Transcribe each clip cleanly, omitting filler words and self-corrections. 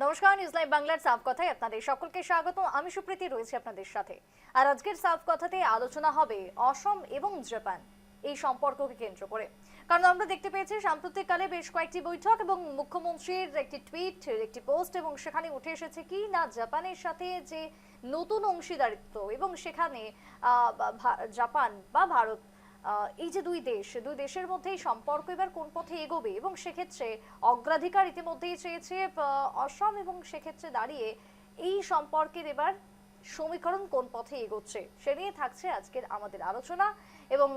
নমস্কার, news live বাংলার সাফ কথায় আপনাদের সকলকে স্বাগত। আমি সুপ্রীতি রয়েছি আপনাদের সাথে। আর আজকের সাফ কথাতে আলোচনা হবে অসম এবং জাপান এই সম্পর্ককে কেন্দ্র করে। কারণ আমরা দেখতে পেয়েছি সাম্প্রতিককালে বেশ কয়েকটি বৈঠক এবং মুখ্যমন্ত্রীর একটি টুইট, একটি পোস্ট, এবং সেখানে উঠে এসেছে কি না জাপানের সাথে যে নতুন অংশীদারিত্ব, এবং সেখানে জাপান বা ভারত, এই যে দুই দেশের মধ্যে সম্পর্ক এবার কোন পথে এগোবে, এবং সেক্ষেত্রে অগ্রাধিকার ইতিমধ্যেই চেয়েছে অসম, এবং সেক্ষেত্রে দাঁড়িয়ে এই সম্পর্কের এবার সমীকরণ কোন পথে এগোচ্ছে সে নিয়ে থাকছে আজকের আমাদের আলোচনা। এবং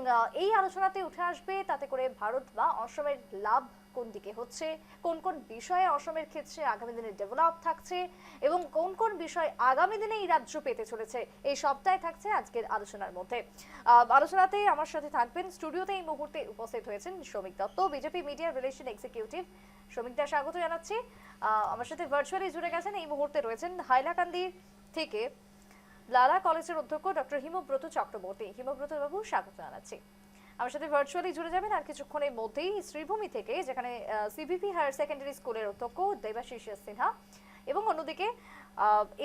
এই আলোচনাতে উঠে আসবে তাতে করে ভারত বা অসমের লাভ কোন দিকে হচ্ছে, কোন কোন বিষয়ে অসমের ক্ষেত্রে আগামী দিনে ডেভেলপ থাকছে, এবং কোন কোন বিষয় আগামী দিনে এই রাজ্য পেতে চলেছে, এই সবটাই থাকছে আজকের আলোচনার মধ্যে। আলোচনাতে আমার সাথে থাকবেন, স্টুডিওতে এই মুহূর্তে উপস্থিত হয়েছেন শ্রমিক Dutta, BJP media relation executive. শ্রমিক দা, স্বাগত জানাচ্ছি। আমার সাথে ভার্চুয়ালি জুড়ে গেছেন, এই মুহূর্তে রয়েছেন হাইলাকান্দি থেকে লালা কলেজের অধ্যক্ষ ডক্টর হিমব্রত চক্রবর্তী। হিমব্রত বাবু, স্বাগত জানাচ্ছি। আমার সাথে ভার্চুয়ালি জুড়ে যাবেন আর কিছুক্ষণের মধ্যেই শ্রীভূমি থেকে, যেখানে সিভিপি হায়ার সেকেন্ডারি স্কুলের অধ্যক্ষ দেবাশিস সিনহা, এবং অন্যদিকে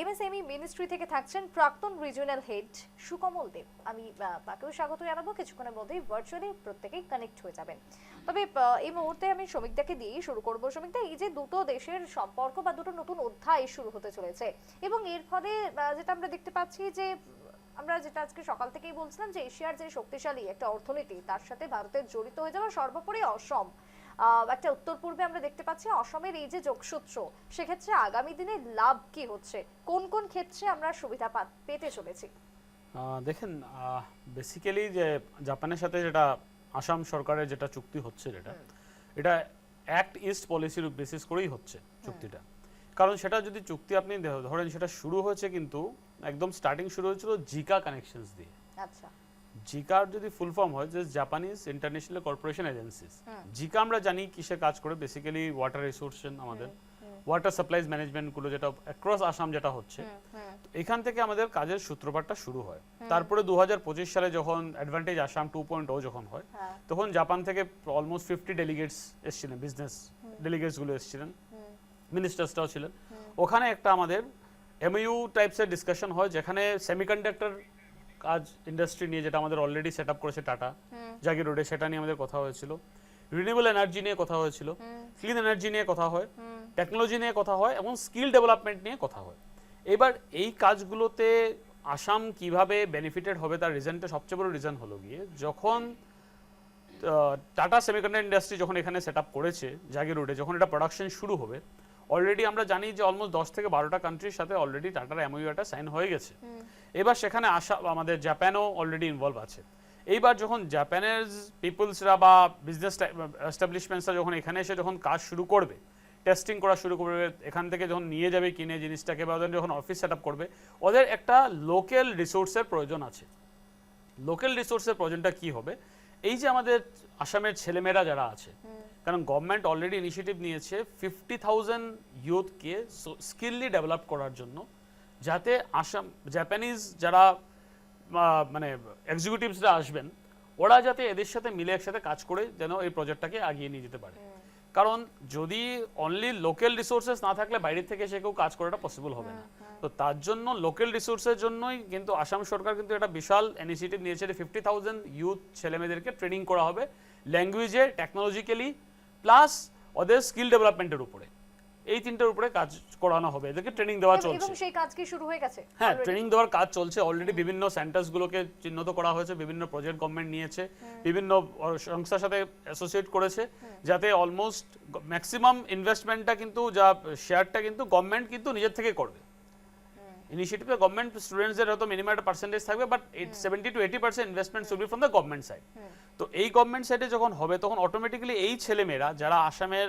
এমএসএমই মিনিস্ট্রি থেকে থাকছেন প্রাক্তন রিজিওনাল হেড সুকমল দেব। আমি তাকেও স্বাগত জানাবো। কিছুক্ষণের মধ্যেই ভার্চুয়ালি প্রত্যেকেই কানেক্ট হয়ে যাবেন। তবে এই মুহূর্তে আমি শ্রমিকদাকে দিয়েই শুরু করবো। শ্রমিকদা, এই যে দুটো দেশের সম্পর্ক বা দুটো নতুন অধ্যায় শুরু হতে চলেছে, এবং এর ফলে যেটা আমরা দেখতে পাচ্ছি যে আমরা যেটা আজকে সকাল থেকেই বলছিলাম যে এশিয়ার যে শক্তিশালী একটা অর্থনীতি, তার সাথে ভারতের জড়িত হয়ে যাওয়া সর্বোপরি অসম, একটা উত্তর পূর্বে আমরা দেখতে পাচ্ছি অসমের এই যে যোগসূত্র, সেক্ষেত্রে আগামী দিনে লাভ কি হচ্ছে, কোন কোন ক্ষেত্রে আমরা সুবিধা পেতে চলেছি? দেখেন, বেসিক্যালি যে জাপানের সাথে যেটা আসাম সরকারের যেটা চুক্তি হচ্ছে, এটা অ্যাক্ট ইস্ট পলিসির বেসিস করেই হচ্ছে চুক্তিটা। কারণ সেটা যদি চুক্তি আপনি ধরেন, সেটা শুরু হয়েছে কিন্তু একদম স্টার্টিং শুরু হয়েছিল জিকা কানেকশনস দিয়ে। আচ্ছা, জিকার যদি ফুল ফর্ম হয় যে Japanese international corporation agencies. Zika আমরা জানি কিসে কাজ করে, বেসিক্যালি ওয়াটার রিসোর্স আমাদের ওয়াটার সাপ্লাইজ ম্যানেজমেন্ট গুলো যেটা অ্যাক্রস আসাম যেটা হচ্ছে, এখান থেকে আমাদের কাজের সূত্রপাতটা শুরু হয়। তারপরে 2025 সালে যখন অ্যাডভান্টেজ আসাম 2.0 যখন হয়, তখন জাপান থেকে অলমোস্ট 50 ডেলিগেটস এসেছিলেন, বিজনেস ডেলিগেটস গুলো এসেছিলেন, মিনিস্টার্সটাও ছিলেন। ওখানে একটা আমাদের এমইউ টাইপসের ডিসকাশন হয়, যেখানে সেমিকন্ডাক্টর কাজ ইন্ডাস্ট্রি নিয়ে, যেটা আমাদের অলরেডি সেট আপ করেছে টাটা জাগির রোডে, সেটা নিয়ে আমাদের কথা হয়েছিল। রিনিউয়েবল এনার্জি নিয়ে কথা হয়েছিল, ক্লিন এনার্জি নিয়ে কথা হয়, টেকনোলজি নিয়ে কথা হয়, এবং স্কিল ডেভেলপমেন্ট নিয়ে কথা হয়। এবার এই কাজগুলোতে আসাম কিভাবে বেনিফিটেড হবে, তার রিজনটা, সবচেয়ে বড় রিজন হলো গিয়ে যখন টাটা সেমিকন্ডাক্টর ইন্ডাস্ট্রি যখন এখানে সেট আপ করেছে জাগির রোডে, যখন এটা প্রোডাকশন শুরু হবে, অলরেডি আমরা জানি যে অলমোস্ট 10 থেকে 12টা কান্ট্রির সাথে অলরেডি টাটার এমওইউটা সাইন হয়ে গেছে। এবার সেখানে আমাদের জাপানও অলরেডি ইনভলভ আছে। এইবার যখন জাপানের পিপলসরা বা বিজনেস এস্টাবলিশমেন্টসরা যখন এখানে এসে যখন কাজ শুরু করবে, টেস্টিং করা শুরু করবে, এখান থেকে যখন নিয়ে যাবে কিনে জিনিসটাকে, বা ওদের যখন অফিস সেট আপ করবে, ওদের একটা লোকাল রিসোর্সের প্রয়োজন আছে। লোকাল রিসোর্সের প্রয়োজনটা কি হবে? এই যে আমাদের আসামের ছেলেমেয়েরা যারা আছে, কারণ গভর্নমেন্ট অলরেডি ইনিশিয়েটিভ নিয়েছে 50,000 ইউথকে স্কিললি ডেভেলপ করার জন্য, যাতে আসাম জাপানিজ যারা মানে এক্সিকিউটিভসরা আসবেন, ওরা যাতে এদের সাথে মিলে একসাথে কাজ করে যেন এই প্রজেক্টটাকে এগিয়ে নিয়ে যেতে পারে। কারণ যদি অনলি লোকাল রিসোর্সেস না থাকলে বাইরে থেকে এসে কেউ কাজ করাটা পসিবল হবে না। তো তার জন্য লোকাল রিসোর্সের জন্যই কিন্তু আসাম সরকার কিন্তু একটা বিশাল ইনিশিয়েটিভ নিয়েছে, 50,000 ইউথ ছেলেমেয়েদেরকে ট্রেনিং করা হবে ল্যাঙ্গুয়েজে, টেকনোলজিক্যালি, প্লাস ওদের স্কিল ডেভেলপমেন্টের উপরে। এই তিনটার উপরে কাজ করানো হবে, এদেরকে ট্রেনিং দেওয়া চলছে। এবং সেই কাজ কি শুরু হয়ে গেছে? হ্যাঁ, ট্রেনিং দেওয়ার কাজ চলছে অলরেডি। বিভিন্ন সেন্টার্স গুলোকে চিহ্নিত করা হয়েছে, বিভিন্ন প্রজেক্ট গভর্নমেন্ট নিয়েছে, বিভিন্ন সংস্থার সাথে অ্যাসোসিয়েট করেছে, যাতে অলমোস্ট ম্যাক্সিমাম ইনভেস্টমেন্টটা কিন্তু যা শেয়ারটা কিন্তু গভর্নমেন্ট কিন্তু নিজের থেকে করবে। ইনিশিয়েটিভে গভর্নমেন্ট স্টুডেন্টসদের হয়তো মিনিমাম একটা পার্সেন্টেজ থাকবে, but 70 to 80% investment should be from the government side. তো এই গভর্নমেন্ট সাইডে যখন হবে, তখন অটোমেটিক্যালি এই ছেলেমেয়েরা যারা আসামের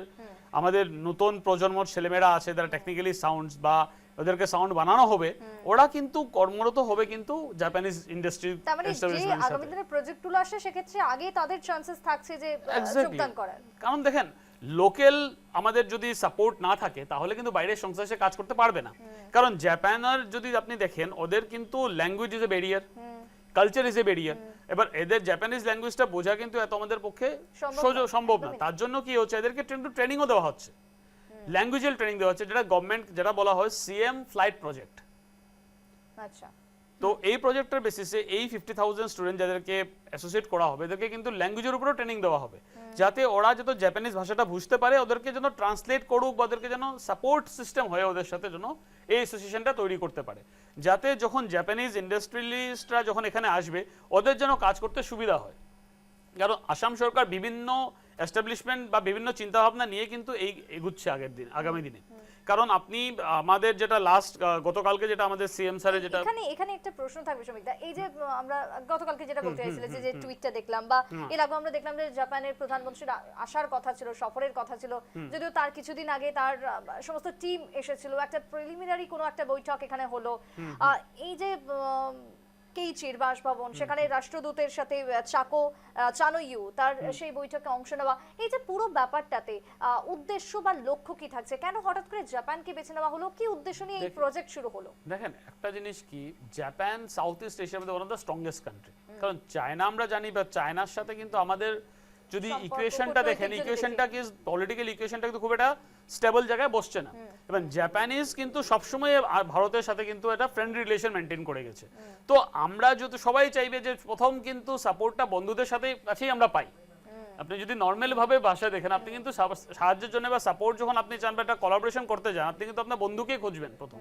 আমাদের নতুন প্রজন্মর ছেলেমেয়েরা আছে, যারা টেকনিক্যালি সাউন্ডস বা ওদেরকে সাউন্ড বানানো হবে, ওরা কিন্তু কর্মরত হবে কিন্তু জাপানিজ ইন্ডাস্ট্রি এস্টাবলিশমেন্টের সাথে। আগামী দিনে প্রজেক্টগুলো আসে, সেক্ষেত্রে আগেই তাদের চান্সেস থাকছে যে যোগদান করার। কারণ দেখেন, লোকাল আমাদের যদি সাপোর্ট না থাকে, তাহলে কিন্তু বাইরের সংস্থা এসে কাজ করতে পারবে না। কারণ জাপানের যদি আপনি দেখেন, ওদের কিন্তু language is a barrier, culture is a barrier. এবার এদের জাপানিজ ল্যাঙ্গুয়েজটা বোঝা কিন্তু এত আমাদের পক্ষে সম্ভব না। তার জন্য কি হচ্ছে, এদেরকে ট্রেনিংও দেওয়া হচ্ছে। ল্যাঙ্গুয়েজের ট্রেনিং দেওয়া হচ্ছে, যেটা গভর্নমেন্ট যেটা বলা হয় সিএম ফ্লাইট প্রজেক্ট। আচ্ছা, তো এই প্রজেক্টের বেসিসে এই 50,000 স্টুডেন্ট যাদেরকে অ্যাসোসিয়েট করা হবে এদেরকে কিন্তু ল্যাঙ্গুয়েজের উপরেও ট্রেনিং দেওয়া হবে, যাতে ওরা যত জাপানিজ ভাষাটা বুঝতে পারে, ওদেরকে যেন ট্রান্সলেট করুক বা ওদেরকে যেন সাপোর্ট সিস্টেম হয়ে ওদের সাথে যেন এই অ্যাসোসিয়েশনটা তৈরি করতে পারে, যাতে যখন জাপানিজ ইন্ডাস্ট্রিয়ালিস্টরা যখন এখানে আসবে ওদের যেন কাজ করতে সুবিধা হয়। কারণ আসাম সরকার বিভিন্ন এস্টাবলিশমেন্ট বা বিভিন্ন চিন্তাভাবনা নিয়ে কিন্তু এই এগুচ্ছে আগামী দিনে। কারণ আপনি আমাদের যেটা লাস্ট গতকালকে যেটা আমাদের সিএম স্যারের যেটা এখানে একটা প্রশ্ন থাকবে শ্রমিকদা, এই যে আমরা গতকালকে যেটা বলতে চাইছিলেন যে টুইটটা দেখলাম বা এর আগে আমরা দেখলাম যে জাপানের প্রধানমন্ত্রীর আসার কথা ছিল, সফরের কথা ছিল, যদিও তার কিছুদিন আগে তার সমস্ত টিম এসেছিল, একটা প্রিলিমিনারি কোনো একটা বৈঠক এখানে হলো। এই যে কেইচির বাসভবন, সেখানে রাষ্ট্রদূতের সাথে চানোইউ তার সেই বৈঠকে অংশ নেওয়া, এই যে পুরো ব্যাপারটাতে উদ্দেশ্য বা লক্ষ্য কি থাকছে, কেন হঠাৎ করে জাপানকে বেছে নেওয়া হলো, কি উদ্দেশ্য নিয়ে এই প্রজেক্ট শুরু হলো? দেখেন একটা জিনিস কি, জাপান সাউথ ইস্ট এশিয়ার মধ্যে one of the strongest country. কারণ চায়না আমরা জানি, বা চায়নার সাথে কিন্তু আমাদের যদি ইকুয়েশনটা দেখেন, ইকুয়েশনটা কি পলিটিক্যাল ইকুয়েশনটা কিন্তু খুব একটা স্টেবল জায়গায় বসছে না। এবং জাপানিজ কিন্তু সবসময় ভারতের সাথে কিন্তু একটা ফ্রেন্ডলি রিলেশন মেনটেন করে গেছে। তো আমরা যদি সবাই চাইবে যে প্রথম কিন্তু সাপোর্টটা বন্ধুদের সাথে কাছেই আমরা পাই। আপনি যদি নর্মাল ভাবে ভাষায় দেখেন, আপনি কিন্তু সাহায্যের জন্য বা সাপোর্ট যখন আপনি চান বা একটা কোলাবোরেশন করতে যান, আপনি কিন্তু আপনার বন্ধুকেই খুঁজবেন প্রথম,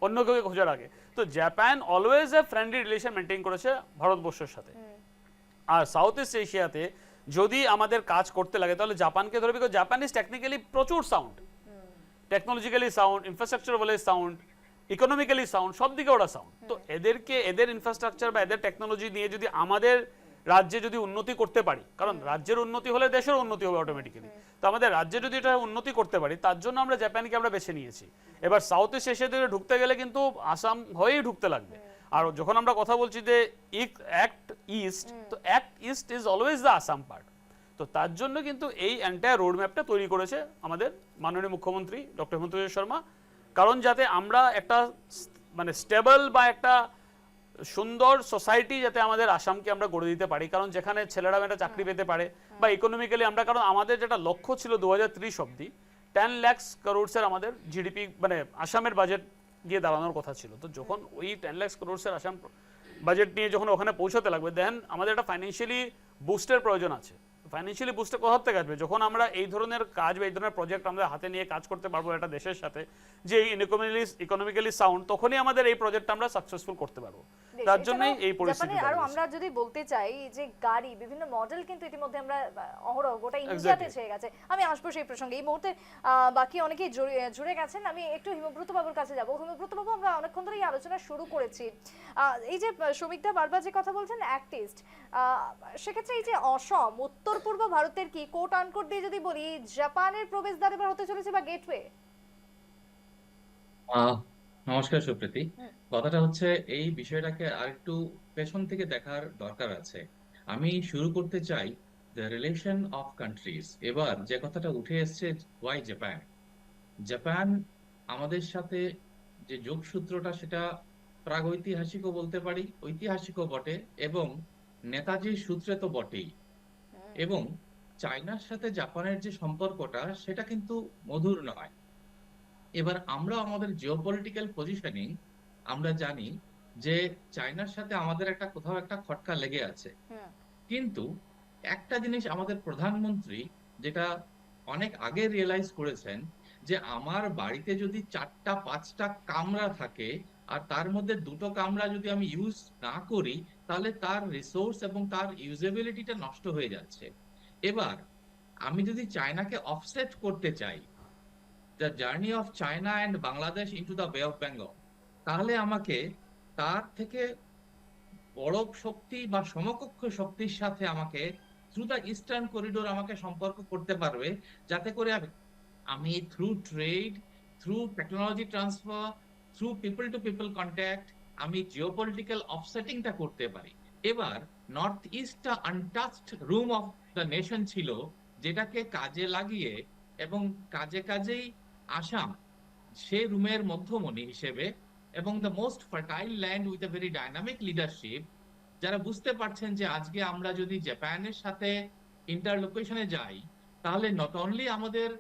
অন্য কেউ খোঁজার আগে। তো Japan always a friendly relation maintain করেছে ভারতবর্ষের সাথে। আর সাউথ ইস্ট এশিয়াতে যদি আমাদের কাজ করতে লাগে তাহলে জাপানকে ধরে, বিকজ জাপান ইজ টেকনিক্যালি প্রচুর সাউন্ড, টেকনোলজিক্যালি সাউন্ড, ইনফ্রাস্ট্রাকচার বলে সাউন্ড, ইকোনমিক্যালি সাউন্ড, সব দিকে ওরা সাউন্ড। তো এদেরকে এদের ইনফ্রাস্ট্রাকচার বা এদের টেকনোলজি নিয়ে যদি আমাদের রাজ্যে যদি উন্নতি করতে পারি, কারণ রাজ্যের উন্নতি হলে দেশের উন্নতি হবে অটোমেটিক্যালি, তো আমাদের রাজ্যে যদি এটা উন্নতি করতে পারি তার জন্য আমরা জাপানকে আমরা বেছে নিয়েছি। এবার সাউথ ইস্ট এশিয়াতে ঢুকতে গেলে কিন্তু আসাম হয়েই ঢুকতে লাগবে। আর যখন আমরা কথা বলছি যে অ্যাক্ট ইস্ট, তো act east is always the Assam part. তো তার জন্য কিন্তু এই এন্টায়ার রোড ম্যাপটা তৈরি করেছে আমাদের মাননীয় মুখ্যমন্ত্রী ডক্টর হেমন্ত বিশ্ব শর্মা, কারণ যাতে আমরা একটা মানে স্টেবল বা একটা সুন্দর সোসাইটি যাতে আমাদের আসামকে আমরা গড়ে দিতে পারি, কারণ যেখানে ছেলেরা মেয়েরা চাকরি পেতে পারে বা ইকোনমিক্যালি আমরা, কারণ আমাদের যেটা লক্ষ্য ছিল 2030 অবধি 10 লাখ করোড়সের আমাদের জিডিপি মানে আসামের বাজেট গিয়ে দাঁড়ানোর কথা ছিল। তো যখন ওই 10 লাখ করোড়সের আসাম বাজেট নিয়ে যখন ওখানে পৌঁছাতে লাগবে, দেন আমাদের একটা ফাইন্যান্সিয়ালি বুস্টের প্রয়োজন আছে। ফাইন্যান্সিয়ালি বুস্টে কোথা থেকে আসবে? যখন আমরা এই ধরনের কাজ বা এই ধরনের প্রজেক্ট আমরা হাতে নিয়ে কাজ করতে পারবো একটা দেশের সাথে যে ইকোনমিক্যালি সাউন্ড, তখনই আমাদের এই প্রজেক্ট আমরা সাকসেসফুল করতে পারবো। তার জন্যই এই পরিস্থিতি। আর আমরা যদি বলতে চাই যে গাড়ি বিভিন্ন মডেল কিন্তু ইতিমধ্যে আমরা অহরহ গোটা ইন্ডিয়াতে ছেয়ে গেছে। আমি আসবো সেই প্রসঙ্গে। এই মুহূর্তে বাকি অনেকেই জুড়ে গেছেন। আমি একটু হিমব্রত বাবুর কাছে যাব। হিমব্রত বাবু, আমরা অনেকক্ষণ ধরে এই আলোচনা শুরু করেছি। এই যে শ্রমিকদা বারবার যে কথা বলছেন অ্যাক্টিস্ট, সেক্ষেত্রে এই যে অসম উত্তর পূর্ব ভারতের কি কোট আনকোট দিয়ে যদি বলি জাপানের প্রবেশদ্বার এবার হতে চলেছে বা গেটওয়ে? নমস্কার সুপ্রীতি। কথাটা হচ্ছে এই বিষয়টাকে আরেকটু পেছন থেকে দেখার দরকার আছে। আমি শুরু করতে চাই দ্য রিলেশন অফ কান্ট্রিজ। এবার যে কথাটা উঠে এসছে, ওয়াই জাপান। জাপান আমাদের সাথে যে যোগসূত্রটা সেটা প্রাগৈতিহাসিকও বলতে পারি, ঐতিহাসিকও বটে, এবং নেতাজির সূত্রে তো বটেই। এবং চায়নার সাথে জাপানের যে সম্পর্কটা সেটা কিন্তু মধুর নয়। এবার আমরা আমাদের জিওপলিটিক্যাল পজিশনিং আমরা জানি যে চায়নার সাথে আমাদের একটা কোথাও একটা খটকা লেগে আছে। কিন্তু একটা জিনিস আমাদের প্রধানমন্ত্রী যেটা অনেক আগে রিয়েলাইজ করেছেন, যে আমার বাড়িতে যদি 4টা 5টা কামরা থাকে আর তার মধ্যে 2টো কামরা যদি আমি ইউজ না করি, তাহলে তার রিসোর্স এবং তার ইউজেবিলিটিটা নষ্ট হয়ে যাচ্ছে। এবার আমি যদি চায়নাকে অফসেট করতে চাই, the journey of China and Bangladesh into the বে অফ বেঙ্গল, তাহলে আমাকে তার থেকে বড় শক্তি বা সমকক্ষ শক্তির সাথে আমাকে থ্রু দ্য ইস্টার্ন করিডোর আমাকে সম্পর্ক করতে পারবে, যাতে করে আমি through trade, through technology transfer, through people to people contact আমি জিওপলিটিক্যাল অফসেটিংটা করতে পারি। এবার নর্থ ইস্টটা untouched room of the nation ছিল, যেটাকে কাজে লাগিয়ে এবং কাজে কাজেই আসাম সে রুমের মধ্যমণি হিসেবে এবং the most fertile land with a very dynamic leadership, যারা বুঝতে পারছেন যে আজকে আমরা যদি জাপানের সাথে ইন্টারলোকেশনে যাই, তাহলে নট অনলি আমাদের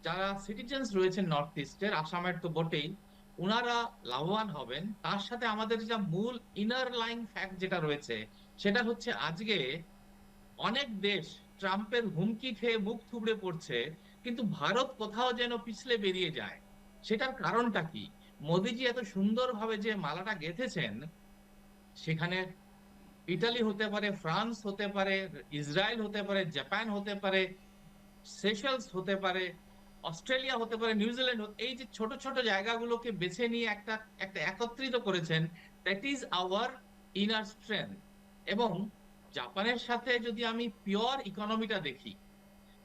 যারা সিটিজেন্স রয়েছেন নর্থ ইস্টের, আসামের তো বটেই, ওনারা লাভবান হবেন। তার সাথে আমাদের যা মূল ইনার লাইন ফ্যাক্ট যেটা রয়েছে, সেটা হচ্ছে আজকে অনেক দেশ ট্রাম্পের হুমকি খেয়ে মুখ থুবড়ে পড়ছে, কিন্তু ভারত কোথাও যেন পিছলে বেরিয়ে যায়। সেটার কারণটা কি? মোদিজি এত সুন্দরভাবে যে মালাটা গেঁথেছেন, সেখানে ইটালি হতে পারে, ফ্রান্স হতে পারে, ইসরায়েল হতে পারে, জাপান হতে পারে, সেশেলস হতে পারে, অস্ট্রেলিয়া হতে পারে, নিউজিল্যান্ড এই যে ছোট ছোট জায়গাগুলোকে বেছে নিয়ে একটা একটা একত্রিত করেছেন। That is our inner strength. এবং জাপানের সাথে যদি আমি পিওর ইকোনমিটা দেখি,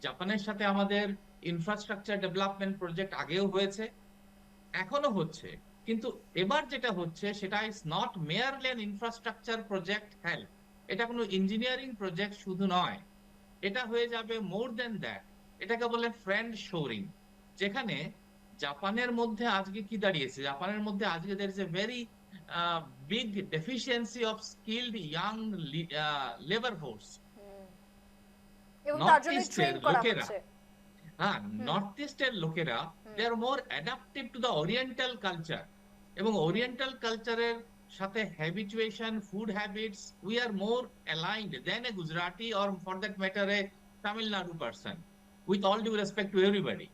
জাপানের সাথে আমাদের ইনফ্রাস্ট্রাকচার ডেভেলপমেন্ট প্রজেক্ট আগেও হয়েছে, এখনো হচ্ছে। কিন্তু এবার যেটা হচ্ছে সেটা is not merely an infrastructure project help, এটা কোনো ইঞ্জিনিয়ারিং প্রজেক্ট শুধু নয়, এটা হয়ে যাবে মোর দেন দ্যাট। এটাকে বলে ফ্রেন্ড শোরিং। যেখানে জাপানের মধ্যে আজকে কি দাঁড়িয়েছে, জাপানের মধ্যে আজকে there is a very big deficiency of skilled young labour force. এবং তার নর্থ জন্য ইস্টের ট্রেন করা লোকেরা, হচ্ছে। হ্যাঁ, নর্থ ইস্টের লোকেরা দে আর মোর adaptive to the oriental culture. এবং ওরিয়েন্টাল কালচারের সাথে হ্যাবিচুয়েশন, food habits, we are more aligned then A Gujarati or for that matter A Tamil Nadu person, with all due respect to everybody.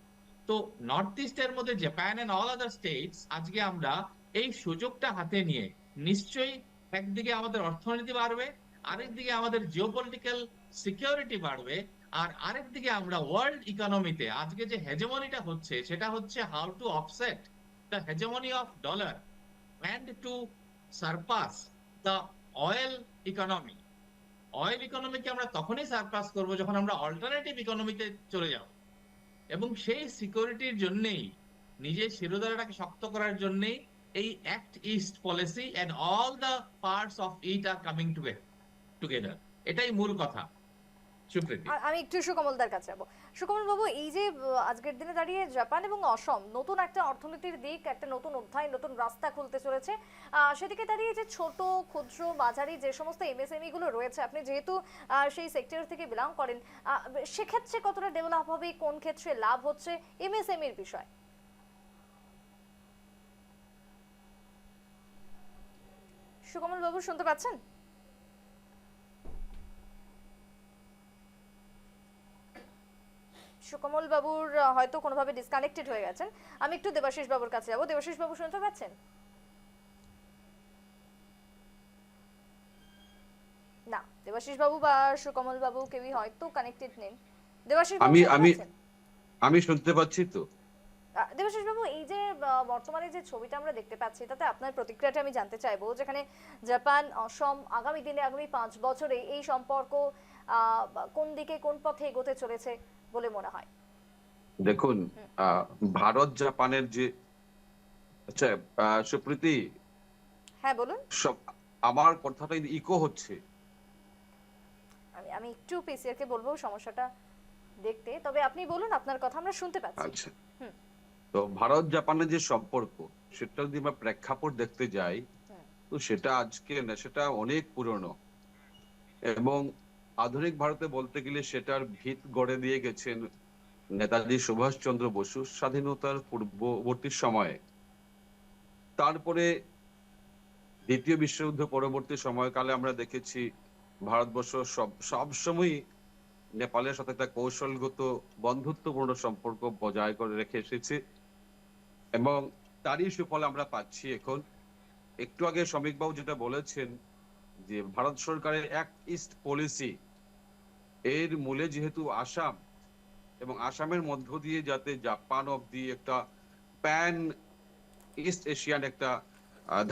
তো নর্থ ইস্টের মধ্যে Japan and all other states, আজকে আমরা এই সুযোগটা হাতে নিয়ে নিশ্চয়ই একদিকে আমাদের অর্থনীতি বাড়বে, আরেকদিকে আমাদের জিওপলিটিক্যাল সিকিউরিটি বাড়বে, আর আরেকদিকে আমরা ওয়ার্ল্ড ইকোনমিতে আজকে যে হেজেমনিটা হচ্ছে, সেটা হচ্ছে how to offset the hegemony of dollar and to surpass the oil economy. Oil ইকোনমিকে আমরা তখনই সারপাস করব যখন আমরা অল্টারনেটিভ ইকোনমিতে চলে যাব। এবং সেই সিকিউরিটির জন্যই, নিজের শিরোধারাটাকে শক্ত করার জন্যই এই act east policy and all the parts of it are coming together. এটাই মূল কথা। সুপ্রীতি, আমি একটু সুকমলদার কাছে যাবো। সুকমল বাবু, এই যে আজকের দিনে দাঁড়িয়ে জাপান এবং অসম নতুন একটা অর্থনীতির দিক, একটা নতুন অধ্যায়, নতুন রাস্তা খুলতে চলেছে, সেদিকে দাঁড়িয়ে যে ছোট ক্ষুদ্র মাঝারি যে সমস্ত এমএসএমই গুলো রয়েছে, আপনি যেহেতু সেই সেক্টর থেকে বিলং করেন, সেক্ষেত্রে কতটা ডেভেলপ হবে, কোন ক্ষেত্রে লাভ হচ্ছে এমএসএমইর বিষয়? সুকমল বাবু শুনতে পাচ্ছেন? সুকমল বাবুর হয়তো কোনোভাবে ডিসকানেক্টেড হয়ে গেছেন। আমি একটু দেবাশিস বাবুর কাছে যাব। দেবাশিস বাবু শুনতে পাচ্ছেন? না, দেবাশিস বাবু বা সুকমল বাবু কেউই হয়তো কানেক্টেড নেই। দেবাশিস বাবু আমি শুনতে আমি পাচ্ছেন? আমি শুনতে পাচ্ছি তো। দেবাশিস বাবু, এই যে বর্তমানে যে ছবিটা আমরা দেখতে পাচ্ছি, তাতে আপনার প্রতিক্রিয়াটা আমি জানতে চাইবো, যেখানে জাপান অসম আগামী দিনে, আগামী 5 বছরে এই সম্পর্ক কোন দিকে, কোন পথে এগোতে চলেছে বলে মনে হয়? দেখুন, ভারত জাপানের যে, আচ্ছা, সুপ্রীতি, হ্যাঁ বলুন। সব আমার কথাটা ইকো হচ্ছে। আমি আমি একটু পিসিআর কে বলবো সমস্যাটা দেখতে, তবে আপনি বলুন, আপনার কথা আমরা শুনতে পাচ্ছি। আচ্ছা, হুম। তো ভারত জাপানের যে সম্পর্ক, সেটা যদি আমরা প্রেক্ষাপট দেখতে যাই, তো সেটা আজকে না, সেটা অনেক পুরনো। এবং আধুনিক ভারতে বলতে গেলে সেটার ভিত গড়ে দিয়ে গেছেন নেতাজি সুভাষচন্দ্র বসু স্বাধীনতার পূর্ববর্তী সময়ে। তারপরে দ্বিতীয় বিশ্বযুদ্ধ পরবর্তী সময়কালে আমরা দেখেছি ভারতবর্ষ সবসময় নেপালের সাথে একটা কৌশলগত বন্ধুত্বপূর্ণ সম্পর্ক বজায় করে রেখে এসেছে, এবং তারই সুফল আমরা পাচ্ছি এখন। একটু আগে শ্রমিক বাবু যেটা বলেছেন, যে ভারত সরকারের অ্যাক্ট ইস্ট পলিসি, এর মূলে যেহেতু আসাম, এবং আসামের মধ্য দিয়ে যাতে জাপান অব্দি একটা প্যান ইস্ট এশিয়ান একটা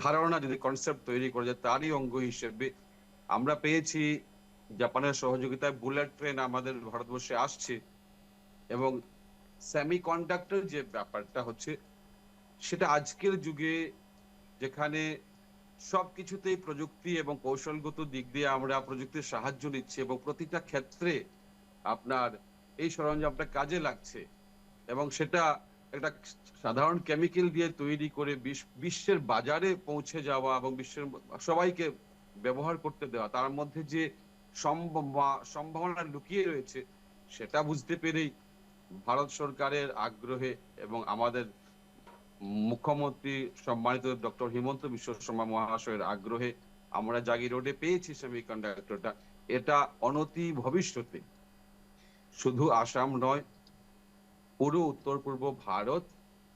ধারণা, যদি কনসেপ্ট তৈরি করা যায়, তারই অঙ্গ হিসেবে আমরা পেয়েছি জাপানের সহযোগিতায় বুলেট ট্রেন আমাদের ভারতবর্ষে আসছে। এবং সেমিকন্ডাক্টর যে ব্যাপারটা হচ্ছে, সেটা আজকের যুগে যেখানে সবকিছুতেই প্রযুক্তি এবং কৌশলগত দিক দিয়ে আমরা প্রযুক্তির সাহায্য নিচ্ছি, এবং প্রতিটা ক্ষেত্রে আপনার এই সরঞ্জামটা কাজে লাগছে, এবং সেটা একটা সাধারণ কেমিক্যাল দিয়ে তৈরি করে বিশ্বের বাজারে পৌঁছে যাওয়া এবং বিশ্বের সবাইকে ব্যবহার করতে দেওয়া, তার মধ্যে যে সম্ভাবনা লুকিয়ে রয়েছে, সেটা বুঝতে পেরেই ভারত সরকারের আগ্রহে এবং আমাদের মুখ্যমন্ত্রী সম্মানিত ডক্টর হিমন্ত বিশ্ব শর্মা মহাশয়ের আগ্রহে আমরা জাগি রোডে পেয়েছি সেমিকন্ডাক্টরটা। এটা অনতি ভবিষ্যতে শুধু আসাম নয়, পুরো উত্তর পূর্ব ভারত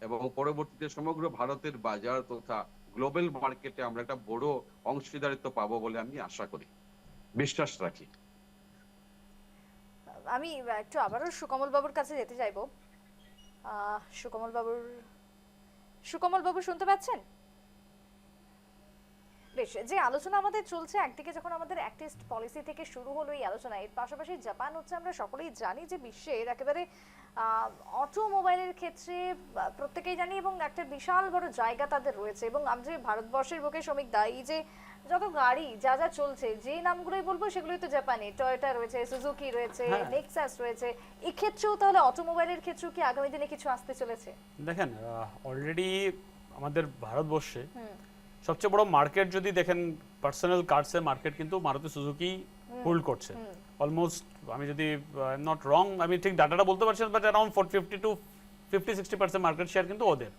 এবং পরবর্তীতে সমগ্র ভারতের বাজার তথা গ্লোবাল মার্কেটে আমরা একটা বড় অংশীদারিত্ব পাবো বলে আমি আশা করি, বিশ্বাস রাখি। আমি একটু আবারও সুকমল বাবুর কাছে যেতে চাইবো। সুকমল বাবু শুনতে পাচ্ছেন? বেশ, যে আলোচনা আমাদের চলছে, একদিকে যখন আমাদের অ্যাক্ট ইস্ট পলিসি থেকে শুরু হলো এই আলোচনা, এর পাশাপাশি জাপান হচ্ছে, আমরা সকলেই জানি যে বিশ্বের একেবারে অটোমোবাইলের ক্ষেত্রে প্রত্যেকেই জানি, এবং একটা বিশাল বড় জায়গা তাদের রয়েছে। এবং আমরা যে ভারতবর্ষের বুকে শ্রমিক দায়ী যে যত গাড়ি যা যা চলছে, যে নামগুলোই বলবো সেগুলোই তো জাপানি, টয়োটা রয়েছে, সুজুকি রয়েছে, নেক্সাস রয়েছে। এই ক্ষেত্রেও তাহলে অটোমোবাইলের ক্ষেত্রেও কি আগামী দিনে কিছু আসতে চলেছে? দেখেন, অলরেডি আমাদের ভারতবর্ষে সবচেয়ে বড় মার্কেট যদি দেখেন পার্সোনাল কার্সের মার্কেট কিন্তু মারুতি সুজুকি হোল্ড করছে অলমোস্ট। আমি যদি নট রং, আমি ঠিক ডাটাটা বলতে পারছি না, but around 50 to 60% market share কিন্তু ওদের।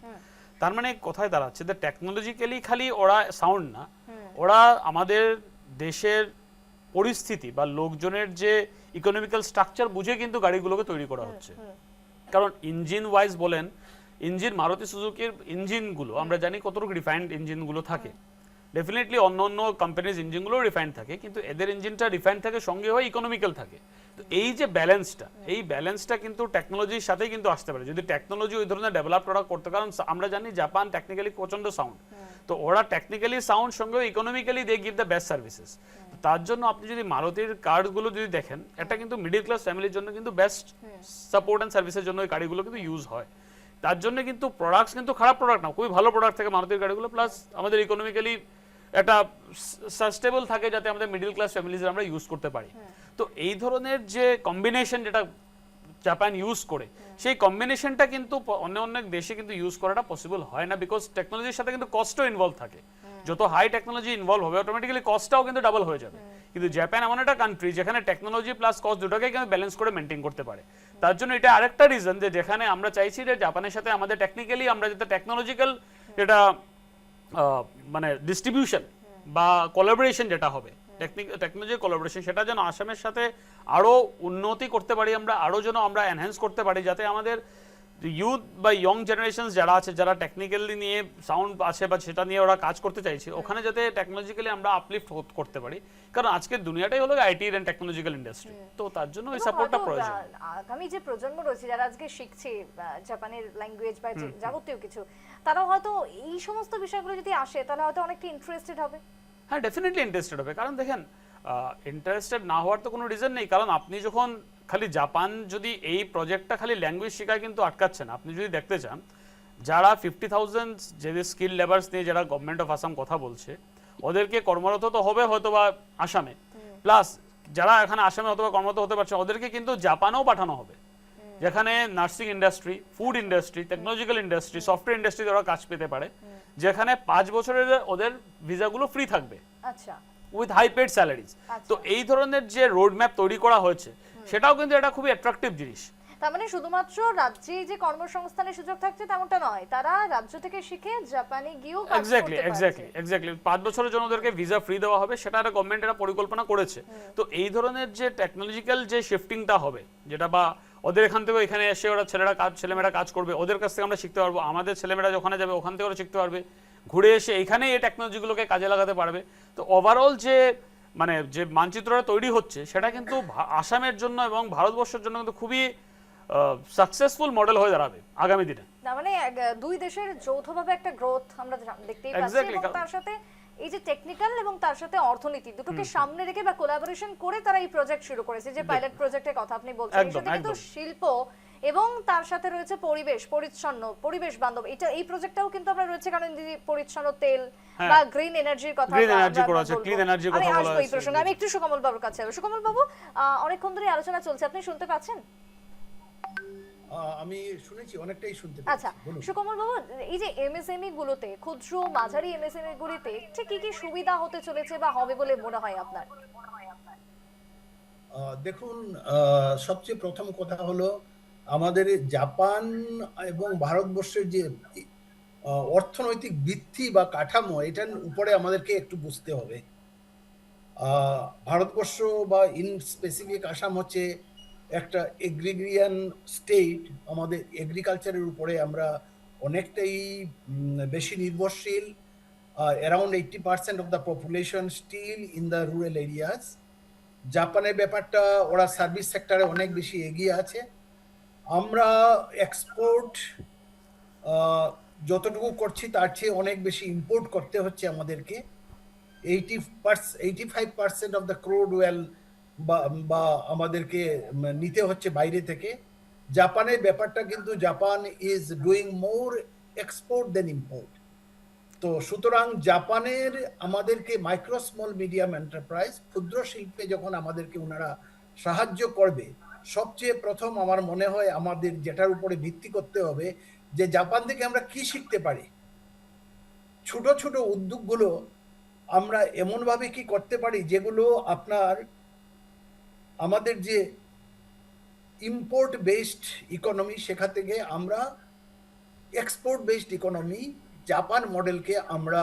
তার মানে কোথায় দাঁড়াচ্ছে, যে টেকনোলজিক্যালি খালি ওরা সাউন্ড না, ওরা আমাদের দেশের পরিস্থিতি বা লোকজনের যে ইকোনমিক্যাল স্ট্রাকচার বুঝে কিন্তু গাড়িগুলোকে তৈরি করা হচ্ছে। কারণ ইঞ্জিন ওয়াইজ বলেন, ইঞ্জিন মারুতি সুজুকির ইঞ্জিনগুলো আমরা জানি কতটুকু রিফাইন্ড ইঞ্জিনগুলো থাকে। ডেফিনেটলি অন্য অন্য কোম্পানিজ ইঞ্জিনগুলো রিফাইন্ড থাকে, কিন্তু এদের ইঞ্জিনটা রিফাইন্ড থাকে, সঙ্গে হয় ইকোনমিক্যাল থাকে। তো এই যে ব্যালেন্সটা, এই ব্যালেন্সটা কিন্তু টেকনোলজির সাথেই কিন্তু আসতে পারে যদি টেকনোলজি ওই ধরনের ডেভেলপ প্রোডাক্ট করতে। কারণ আমরা জানি জাপান টেকনিক্যালি প্রচন্ড সাউন্ড, তো ওরা টেকনিক্যালি সাউন্ড সঙ্গে economically they give the best services. তার জন্য আপনি যদি মারুতির কারগুলো যদি দেখেন, এটা কিন্তু মিডল ক্লাস ফ্যামিলির জন্য কিন্তু বেস্ট সাপোর্ট অ্যান্ড সার্ভিসের জন্য এই গাড়িগুলো কিন্তু ইউজ হয়। তার জন্য কিন্তু প্রোডাক্টস কিন্তু খারাপ প্রোডাক্ট না, খুবই ভালো প্রোডাক্ট থাকে মারুতির গাড়িগুলো। প্লাস আমাদের ইকোনমিক্যালি একটা সাস্টেবল থাকে, যাতে আমাদের মিডল ক্লাস ফ্যামিলিজ আমরা ইউজ করতে পারি। তো এই ধরনের যে কম্বিনেশন যেটা জাপান ইউজ করে, সেই কম্বিনেশনটা কিন্তু অনেক দেশে কিন্তু ইউজ করাটা পসিবল হয় না, বিকজ টেকনোলজির সাথে কিন্তু কস্টও ইনভলভ থাকে। যত হাই টেকনোলজি ইনভলভ হবে অটোমেটিক্যালি কস্টটাও কিন্তু ডাবল হয়ে যাবে। কিন্তু জাপান এমন একটা কান্ট্রি যেখানে টেকনোলজি প্লাস কস্ট দুটোকে কিন্তু ব্যালেন্স করে মেনটেন করতে পারে। তার জন্য এটা আরেকটা রিজন যে যেখানে আমরা চাইছি যে জাপানের সাথে আমাদের টেকনিক্যালি আমরা যাতে টেকনোলজিক্যাল যেটা মানে ডিস্ট্রিবিউশন বা কোলাবোরেশন যেটা হবে, টেকনোলজি কোলাবোরেশন, সেটা যেন আসামের সাথে আরো উন্নতি করতে পারি আমরা, আরো যেন আমরা এনহ্যান্স করতে পারি, যাতে আমাদের ইউথ বা ইয়ং জেনারেশনস যারা আছে, যারা টেকনিক্যালি নিয়ে সাউন্ড আছে বা সেটা নিয়ে ওরা কাজ করতে চাইছে, ওখানে যাতে টেকনোলজিক্যালি আমরা আপলিফট করতে পারি। কারণ আজকের দুনিয়াটাই হলো আইটি এন্ড টেকনোলজিক্যাল ইন্ডাস্ট্রি, তো তার জন্য এই সাপোর্টটা প্রয়োজন। আগামী যে প্রজন্ম রয়েছে যারা আজকে শিখছে জাপানের ল্যাঙ্গুয়েজ বা যাবতীয় কিছু, তারা হয়তো এই সমস্ত বিষয়গুলো যদি আসে তাহলে হয়তো অনেকটা ইন্টারেস্টেড হবে। হ্যাঁ, ডেফিনেটলি ইন্টারেস্টেড হবে। কারণ দেখেন, ইন্টারেস্টেড না হওয়ার তো কোনো রিজন নেই। কারণ আপনি যখন খালি জাপান যদি এই প্রজেক্টটা খালি ল্যাঙ্গুয়েজ শেখায় কিন্তু আটকাচ্ছে না। আপনি যদি দেখতে চান, যারা 50,000 যে স্কিল লেবার্স নিয়ে যারা গভর্নমেন্ট অফ আসাম কথা বলছে, ওদেরকে কর্মরত তো হবে হয়তো বা আসামে, প্লাস যারা এখানে আসামে হয়তো বা কর্মরত হতে পারছে, ওদেরকে কিন্তু জাপানেও পাঠানো হবে, যেখানে nursing industry, food industry, technological industry, software ইন্ডাস্ট্রিতে ওরা কাজ পেতে পারে, যেখানে 5 বছরের ওদের ভিসাগুলো ফ্রি থাকবে, আচ্ছা, উইথ হাই পেড স্যালারিজ। তো এই ধরনের যে রোড ম্যাপ তৈরি করা হয়েছে, সেটাও কিন্তু এটা খুবই অ্যাট্রাকটিভ জিনিস। তার মানে শুধুমাত্র রাজ্যে যে কর্মসংস্থানের সুযোগ থাকছে তেমনটা নয়, তারা রাজ্য থেকে শিখে জাপানে গিয়েও কাজ করতে পারছে। এক্স্যাক্টলি 5 বছরের জন্য ওদেরকে ভিসা ফ্রি দেওয়া হবে, সেটা একটা গভর্নমেন্ট এটা পরিকল্পনা করেছে। তো এই ধরনের যে টেকনোলজিক্যাল যে শিফটিংটা হবে, যেটা বা ওদের এখান থেকে এখানে এসে ওরা ছেলেমেয়েরা কাজ করবে, ওদের কাছ থেকে আমরা শিখতে পারবো, আমাদের ছেলেমেয়েরা ওখানে যাবে ওখান থেকে ওরা শিখতে পারবে, ঘুরে এসে এখানে এই টেকনোলজিগুলোকে কাজে লাগাতে পারবে। তো ওভারঅল যে মানে যে মানচিত্রটা তৈরি হচ্ছে, সেটা কিন্তু আসামের জন্য এবং ভারতবর্ষের জন্য কিন্তু খুবই সাকসেসফুল মডেল হয়ে দাঁড়াবে আগামী দিনে। না মানে দুই দেশের যৌথভাবে একটা গ্রোথ আমরা দেখতেই পাচ্ছি, এবং তার সাথে এই যে টেকনিক্যাল এবং তার সাথে অর্থনীতি দুটোকে সামনে রেখে বা কোলাবোরেশন করে তারা এই প্রজেক্ট শুরু করেছে। যে পাইলট প্রজেক্টের কথা আপনি বলছেন, সেটা কিন্তু শিল্প এবং তার সাথে রয়েছে পরিবেশ বান্ধব, এটা এই প্রজেক্টটাও কিন্তু আমরা রয়েছে। কারণ পরিচ্ছন্ন তেল বা গ্রিন এনার্জির কথা, আমি একটু সুকমল বাবুর কাছে যাব। সুকমল বাবু, অনেকক্ষণ ধরে আলোচনা চলছে, আপনি শুনতে পাচ্ছেন? আমি শুনেছি, অনেকটাই শুনতে পাচ্ছি। আচ্ছা সুকমল বাবু, এই যে এমএসএমই গুলোতে, ক্ষুদ্র মাঝারি এমএসএমই গুলিতে ঠিক কি সুবিধা হতে চলেছে বা হবে বলে মনে হয় আপনার? দেখুন, সবচেয়ে প্রথম কথা হলো আমাদের জাপান এবং ভারতবর্ষের যে অর্থনৈতিক ভিত্তি বা কাঠামো, এটার উপরে আমাদেরকে একটু বুঝতে হবে। ভারতবর্ষ বা ইন স্পেসিফিক আসাম হচ্ছে একটা এগ্রিগ্রিয়ান স্টেট। আমাদের এগ্রিকালচারের উপরে আমরা অনেকটাই বেশি নির্ভরশীল। Around 80% of the population still in the rural areas. জাপানের ব্যাপারটা, ওরা সার্ভিস সেক্টরে অনেক বেশি এগিয়ে আছে। আমরা এক্সপোর্ট যতটুকু করছি তার চেয়ে অনেক বেশি ইম্পোর্ট করতে হচ্ছে আমাদেরকে। 85% অফ দ্য ক্রুড ওয়েল বা আমাদেরকে নিতে হচ্ছে বাইরে থেকে। জাপানের ব্যাপারটা কিন্তু, Japan is doing more export than import. তো সুতরাং জাপানের আমাদেরকে মাইক্রো স্মল মিডিয়াম এন্টারপ্রাইজ, ক্ষুদ্র শিল্পে যখন আমাদেরকে ওনারা সাহায্য করবে, সবচেয়ে প্রথম আমার মনে হয় আমাদের যেটার উপরে ভিত্তি করতে হবে যে জাপান থেকে আমরা কি শিখতে পারি। ছোট ছোট উদ্যোগগুলো আমরা এমনভাবে কি করতে পারি যেগুলো আপনার আমাদের যে ইম্পোর্ট বেসড ইকোনমি, সেখান থেকে আমরা এক্সপোর্ট বেসড ইকোনমি, জাপান মডেলকে আমরা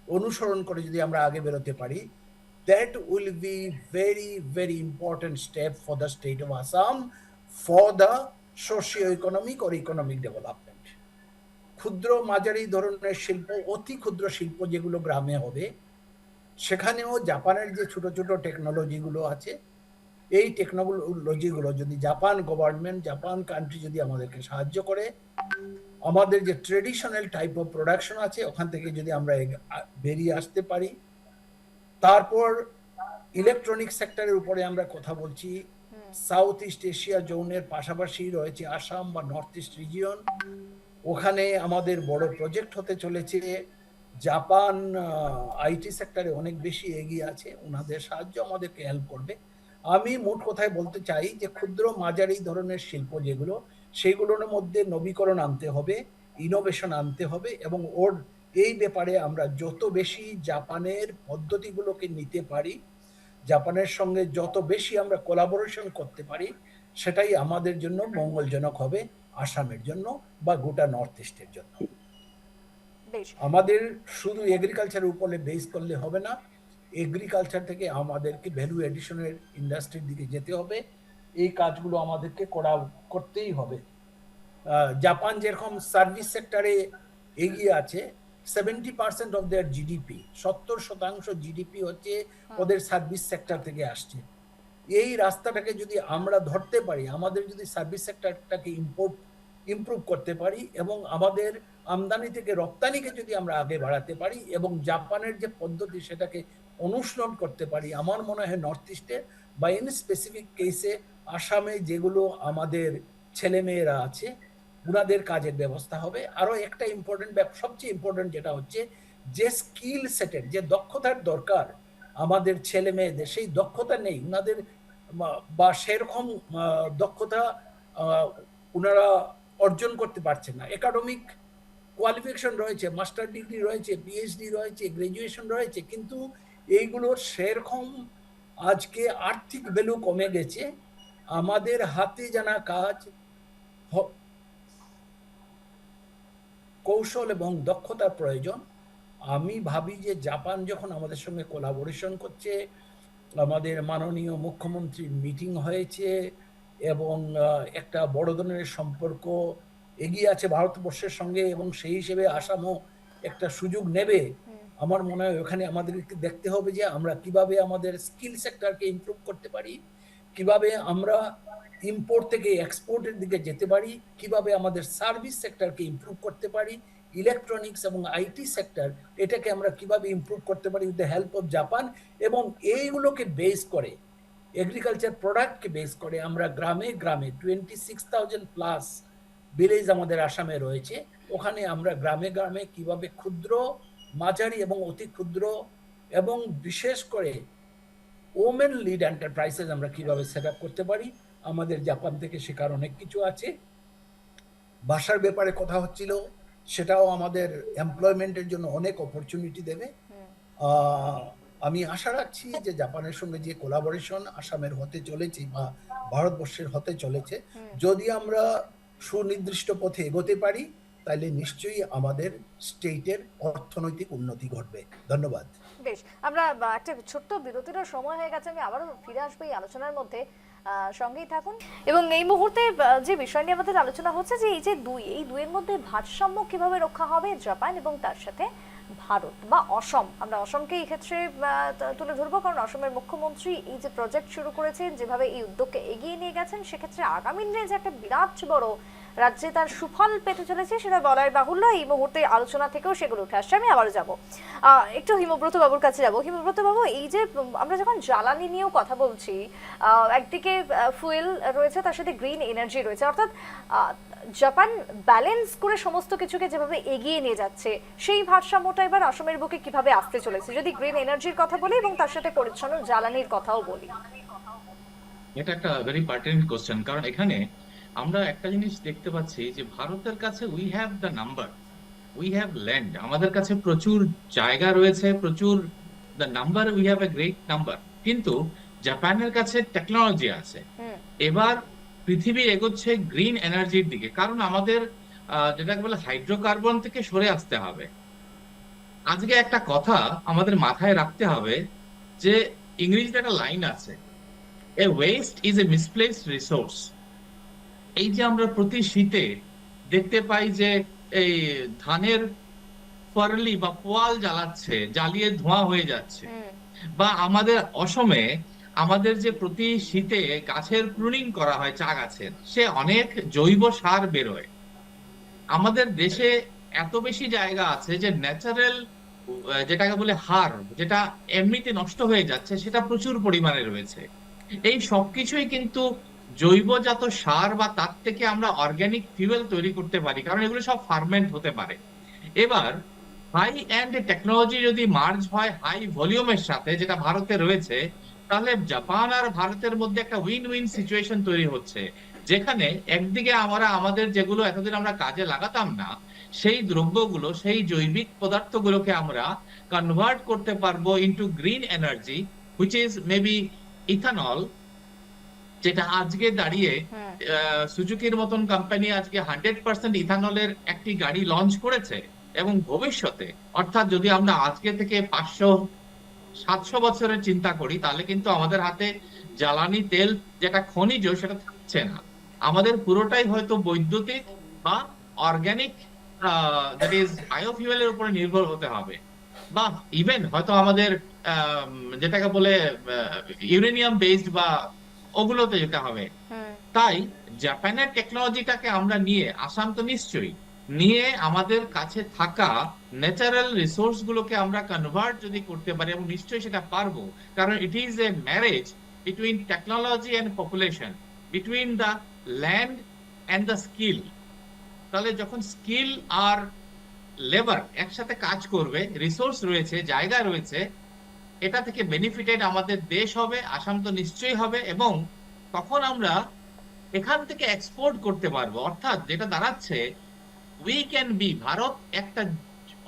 অনুসরণ করে যদি আমরা আগে বেরোতে পারি, that will be very very important step for the state of Assam for the socio-economic or economic development. ক্ষুদ্র মাঝারি ধরনের শিল্প, অতি ক্ষুদ্র শিল্প যেগুলো গ্রামে হবে, সেখানেও জাপানের যে ছোট ছোট টেকনোলজিগুলো আছে, এই টেকনোলজিগুলো যদি জাপান গভর্নমেন্ট, জাপান কান্ট্রি যদি আমাদেরকে সাহায্য করে, আমাদের যে ট্রেডিশনাল টাইপ অফ প্রোডাকশন আছে ওখান থেকে যদি আমরা বেরিয়ে আসতে পারি। তারপর ইলেকট্রনিক সেক্টরের উপরে আমরা কথা বলছি। সাউথ ইস্ট এশিয়া জোনের পাশাপাশি রয়েছে আসাম বা নর্থ ইস্ট রিজিয়ন, ওখানে আমাদের বড় প্রজেক্ট হতে চলেছে। জাপান আইটি সেক্টরে অনেক বেশি এগিয়ে আছে, ওনাদের সাহায্য আমাদেরকে হেল্প করবে। আমি মোট কথায় বলতে চাই যে ক্ষুদ্র মাঝারি ধরনের শিল্প যেগুলো, সেগুলোর মধ্যে নবীকরণ আনতে হবে, ইনোভেশন আনতে হবে, এবং ওর এই ব্যাপারে আমরা যত বেশি জাপানের পদ্ধতিগুলোকে নিতে পারি, জাপানের সঙ্গে যত বেশি আমরা কোলাবোরেশন করতে পারি, সেটাই আমাদের জন্য মঙ্গলজনক হবে, আসামের জন্য বা গোটা নর্থ ইস্টের জন্য। বেশ, আমাদের শুধু এগ্রিকালচারের উপরে বেস করলে হবে না, এগ্রিকালচার থেকে আমাদেরকে ভ্যালু এডিশনের ইন্ডাস্ট্রির দিকে যেতে হবে। এই কাজগুলো আমাদেরকে করতেই হবে। জাপান যেরকম সার্ভিস সেক্টরে এগিয়ে আছে, 70% অফ দেয়ার জিডিপি, 70% জিডিপি হচ্ছে ওদের সার্ভিস সেক্টর থেকে আসছে। এই রাস্তাটাকে যদি আমরা ধরতে পারি, আমাদের যদি সার্ভিস সেক্টরটাকে ইমপ্রুভ করতে পারি এবং আমাদের আমদানি থেকে রপ্তানিকে যদি আমরা আগে বাড়াতে পারি এবং জাপানের যে পদ্ধতি সেটাকে অনুসরণ করতে পারি, আমার মনে হয় নর্থ ইস্টে বা ইন স্পেসিফিক কেসে আসামে যেগুলো আমাদের ছেলেমেয়েরা আছে, উনাদের কাজের ব্যবস্থা হবে। আরো একটা ইম্পর্টেন্ট, সবচেয়ে ইম্পর্টেন্ট যেটা হচ্ছে যে স্কিল সেটের যে দক্ষতার দরকার আমাদের ছেলে মেয়েদের, সেই দক্ষতা নেই উনাদের, বা সেরকম দক্ষতা উনারা অর্জন করতে পারছেন না। একাডেমিক কোয়ালিফিকেশন রয়েছে, মাস্টার ডিগ্রি রয়েছে, পিএইচডি রয়েছে, গ্রাজুয়েশন রয়েছে, কিন্তু এইগুলোর সেরকম আজকে আর্থিক ভ্যালু কমে গেছে। আমাদের হাতে জানা কাজ, কৌশল এবং দক্ষতার প্রয়োজন। আমি ভাবি যে জাপান যখন আমাদের সঙ্গে কোলাবোরেশন করছে, আমাদের মাননীয় মুখ্যমন্ত্রীর মিটিং হয়েছে এবং একটা বড় ধরনের সম্পর্ক এগিয়ে আছে ভারতবর্ষের সঙ্গে, এবং সেই হিসেবে আসামও একটা সুযোগ নেবে। আমার মনে হয় ওখানে আমাদেরকে দেখতে হবে যে আমরা কিভাবে আমাদের স্কিল সেক্টরকে ইমপ্রুভ করতে পারি, কিভাবে আমরা ইম্পোর্ট থেকে এক্সপোর্টের দিকে যেতে পারি, কিভাবে আমাদের সার্ভিস সেক্টরকে ইমপ্রুভ করতে পারি, ইলেকট্রনিক্স এবং আইটি সেক্টর এটাকে আমরা কিভাবে ইমপ্রুভ করতে পারি with the help of Japan. এবং এইগুলোকে বেস করে, এগ্রিকালচার প্রোডাক্টকে বেস করে আমরা গ্রামে গ্রামে 26,000 প্লাস ভিলেজ আমাদের আসামে রয়েছে, ওখানে আমরা গ্রামে গ্রামে কিভাবে ক্ষুদ্র, মাঝারি এবং অতি ক্ষুদ্র এবং বিশেষ করে ওমেন লিড এন্টারপ্রাইজেস আমরা কিভাবে সেট আপ করতে পারি। আমাদের জাপান থেকে শেখার অনেক কিছু আছে। ভাষার ব্যাপারে কথা হচ্ছিল, সেটাও আমাদের এমপ্লয়মেন্টের জন্য অনেক অপরচুনিটি দেবে। আমি আশা রাখছি যে জাপানের সঙ্গে যে কোলাবোরেশন আসামের হতে চলেছে বা ভারতবর্ষের হতে চলেছে, যদি আমরা সুনির্দিষ্ট পথে এগোতে পারি তাহলে নিশ্চয়ই আমাদের স্টেটের অর্থনৈতিক উন্নতি ঘটবে। ধন্যবাদ। বেশ, আমরা একটা ছোট্ট বিরতির সময় হয়ে গেছে, আমি আবারও ফিরে আসবো এই আলোচনার মধ্যে, সঙ্গেই থাকুন। এবং এই মুহূর্তে যে বিষয় নিয়ে আমাদের আলোচনা হচ্ছে যে এই দুইয়ের মধ্যে ভারসাম্য কিভাবে রক্ষা হবে জাপান এবং তার সাথে ভারত বা অসম। আমরা অসমকে এই ক্ষেত্রে তুলে ধরবো, কারণ অসমের মুখ্যমন্ত্রী এই যে প্রজেক্ট শুরু করেছেন, যেভাবে এই উদ্যোগকে এগিয়ে নিয়ে গেছেন, সেক্ষেত্রে আগামী দিনে যে একটা বিরাট বড় রাজ্যে তার সুফল পেতে চলেছে সেটা বলার বাহুল্য। এই মুহূর্তে আলোচনা থেকেও সেগুলো উঠে আসছে। আমি আবারও যাবো একটু হিমব্রত বাবুর কাছে যাবো। হিমব্রত বাবু, এই যে আমরা যখন জ্বালানি নিয়েও কথা বলছি, একদিকে ফুয়েল রয়েছে, তার সাথে গ্রিন এনার্জি রয়েছে, অর্থাৎ জাপান ব্যালেন্স করে সমস্ত কিছুকে যেভাবে এগিয়ে নিয়ে যাচ্ছে, সেই ভারসাম্যটা এবার অসমের বুকে কিভাবে আসতে চলেছে, যদি গ্রিন এনার্জির কথা বলি এবং তার সাথে পরিচ্ছন্ন জ্বালানির কথাও বলি। এটা একটা ভেরি পার্টিনেন্ট কোশ্চেন, কারণ এখানে আমরা একটা জিনিস দেখতে পাচ্ছি যে ভারতের কাছে we have the number, we have land, আমাদের কাছে প্রচুর জায়গা রয়েছে, প্রচুর the number, we have a great number. কিন্তু জাপানের কাছে টেকনোলজি আছে। এবার পৃথিবী এগোচ্ছে গ্রিন এনার্জির দিকে, কারণ আমাদের যেটাকে বলে হাইড্রোকার্বন থেকে সরে আসতে হবে। আজকে একটা কথা আমাদের মাথায় রাখতে হবে যে ইংরেজিতে একটা লাইন আছে, a waste is a misplaced resource. এই যে আমরা প্রতি শীতে দেখতে পাই যে এই ধানের ফার্লি বা পোয়াল জ্বালাচ্ছে, জ্বালিয়ে ধোঁয়া হয়ে যাচ্ছে, বা আমাদের অসমে আমাদের যে প্রতি শীতে গাছের প্রুনিং করা হয় চা গাছের, সে অনেক জৈব সার বেরোয়। আমাদের দেশে এত বেশি জায়গা আছে যে ন্যাচারাল যেটাকে বলে হার, যেটা এমনিতে নষ্ট হয়ে যাচ্ছে, সেটা প্রচুর পরিমাণে রয়েছে। এই সবকিছুই কিন্তু জৈবজাত সার বা তার থেকে আমরা অর্গানিক ফিউয়েল তৈরি করতে পারি, কারণ এগুলো সব ফার্মেন্ট হতে পারে। এবার হাই এন্ড টেকনোলজি যদি মার্জ হয় হাই ভলিউমের সাথে, যেটা ভারতে রয়েছে, তাহলে জাপান আর ভারতের মধ্যে একটা উইন উইন সিচুয়েশন তৈরি হচ্ছে, যেখানে একদিকে আমরা আমাদের যেগুলো এতদিন আমরা কাজে লাগাতাম না, সেই দ্রব্যগুলো, সেই জৈবিক পদার্থগুলোকে আমরা কনভার্ট করতে পারবো into green energy, which is maybe ethanol, যেটা আজকে দাঁড়িয়ে সুজুকির মতন কোম্পানি আজকে 100% ইথানলের একটি গাড়ি লঞ্চ করেছে। এবং ভবিষ্যতে, অর্থাৎ যদি আমরা আজকে থেকে 500-700 বছরের চিন্তা করি, তাহলে কিন্তু আমাদের হাতে জ্বালানি তেল যেটা খনিজ সেটা থাকছে না, আমাদের পুরোটাই হয়তো বৈদ্যুতিক বা অর্গানিক দ্যাট ইজ বায়োফিউয়েলের উপরে নির্ভর হতে হবে, বা ইভেন হয়তো আমাদের যেটাকে বলে ইউরেনিয়াম বেসড বা ওগুলোতে যেতে হবে। তাই জাপানের টেকনোলজিটাকে আমরা নিয়ে, আসাম তো নিশ্চয়ই নিয়ে, আমাদের কাছে থাকা ন্যাচারাল রিসোর্স গুলোকে আমরা কনভার্ট যদি করতে পারি, এবং নিশ্চয়ই সেটা পারবো, কারণ it is a marriage between technology and population, between the land and the skill. তাহলে যখন স্কিল আর লেবার একসাথে কাজ করবে, রিসোর্স রয়েছে, জায়গা রয়েছে, এটা থেকে বেনিফিটেড আমাদের দেশ হবে, আসাম তো নিশ্চয়ই হবে, এবং তখন আমরা এখান থেকে এক্সপোর্ট করতে পারবো। অর্থাৎ যেটা দাঁড়াচ্ছে, উই ক্যান বি, ভারত একটা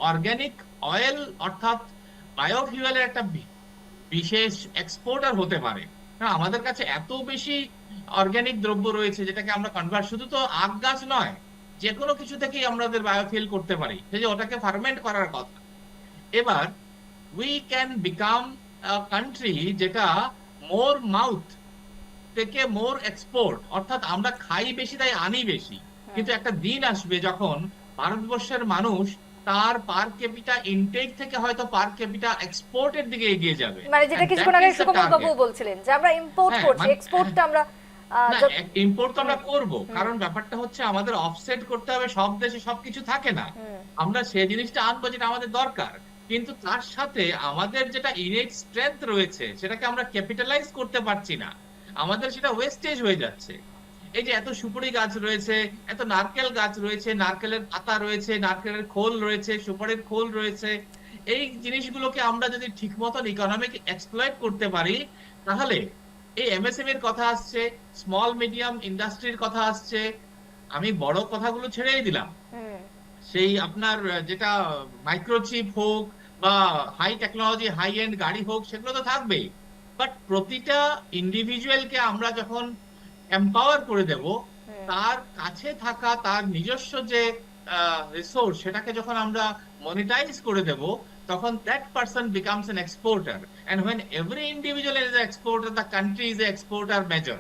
অর্গানিক অয়েল অর্থাৎ বায়োফিউয়েলের একটা বিশেষ এক্সপোর্টার হতে পারে। আমাদের কাছে এত বেশি অর্গানিক দ্রব্য রয়েছে যেটাকে আমরা কনভার্ট, শুধু তো আখ গাছ নয়, যে কোনো কিছু থেকেই আমাদের বায়োফিউয়েল করতে পারি, সেই যে ওটাকে ফার্মেন্ট করার কথা। এবার we can become a country যেটা মোর মাউথ থেকে মোর এক্সপোর্ট, অর্থাৎ আমরা খাই বেশি তাই আনি বেশি। কিন্তু একটা দিন আসবে যখন ভারতবর্ষের মানুষ তার পার ক্যাপিটা ইনটেক থেকে হয়তো পার ক্যাপিটা এক্সপোর্টের দিকে এগিয়ে যাবে, মানে যেটা কিছুক্ষণ আগে সুকমল বাবু বলছিলেন যে আমরা ইম্পোর্ট করছি, এক্সপোর্টটা আমরা ইম্পোর্ট তো আমরা করব, কারণ ব্যাপারটা হচ্ছে আমাদের অফসেট করতে হবে, সব দেশে সবকিছু থাকে না, আমরা সেই জিনিসটা আনবো যেটা আমাদের দরকার, কিন্তু তার সাথে আমাদের যেটা ইনেট স্ট্রেংথ রয়েছে সেটাকে আমরা ক্যাপিটালাইজ করতে পারছি না, আমাদের সেটা ওয়েস্টেজ হয়ে যাচ্ছে। এই যে এত সুপারি গাছ রয়েছে, এত নারকেল গাছ রয়েছে, নারকেলের পাতা রয়েছে, নারকেলের খোল রয়েছে, সুপারির খোল রয়েছে, এই জিনিসগুলোকে আমরা যদি ঠিক মতন ইকোনমিক এক্সপ্লয়েট করতে পারি, তাহলে এই এমএসএমই এর কথা আসছে, স্মল মিডিয়াম ইন্ডাস্ট্রির কথা আসছে, আমি বড় কথাগুলো ছেড়েই দিলাম, সেই আপনার যেটা মাইক্রোচিপ হোক বা হাই টেকনোলজি হাই এন্ড গাড়ি হোক, সেগুলো তো থাকবেই। বাট প্রতিটা ইন্ডিভিজুয়ালকে আমরা যখন এম্পাওয়ার করে দেব, তার কাছে থাকা তার নিজস্ব যে রিসোর্স, সেটাকে যখন আমরা মনিটাইজ করে দেব, তখন that person becomes an exporter, and when every individual is exporter, the country is exporter major.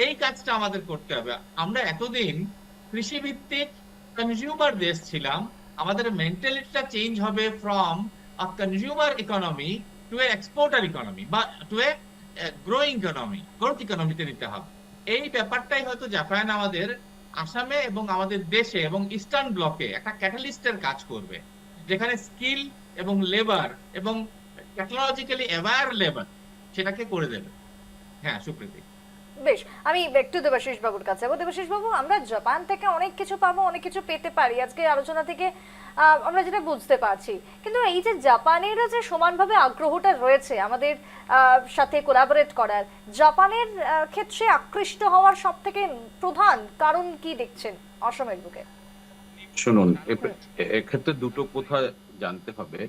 এই কাজটা আমাদের করতে হবে। আমরা এতদিন কৃষিভিত্তিক কনজিউমার দেশ ছিলাম, আমাদের মেন্টালিটিটা চেঞ্জ হবে from a consumer economy to a exporter economy, বা to a growing economy, growth ইকোনমিতে নিতে হবে। এই ব্যাপারটাই হয়তো জাপান আমাদের আসামে এবং আমাদের দেশে এবং ইস্টার্ন ব্লকে একটা ক্যাটালিস্টের কাজ করবে, যেখানে স্কিল এবং লেবার এবং টেকনোলজিক্যালি অ্যাওয়্যার লেবার সেটাকে করে দেবে। হ্যাঁ সুপ্রীতি। বেশ, আমি একটু দেবাশিস বাবুর কাছে যাবো। দেবাশিস বাবু, আমরা জাপান থেকে অনেক কিছু পাবো, অনেক কিছু পেতে পারি আজকে আলোচনা থেকে আমরা যেটা বুঝতে পারছি, কিন্তু এই যে জাপানেরও যে সমানভাবে আগ্রহটা রয়েছে আমাদের সাথে কোলাবোরেট করার, জাপানের ক্ষেত্রে আকৃষ্ট হওয়ার সব থেকে প্রধান কারণ কি দেখছেন অসমের বুকে? শুনুন, এক্ষেত্রে দুটো কথা জানতে হবে।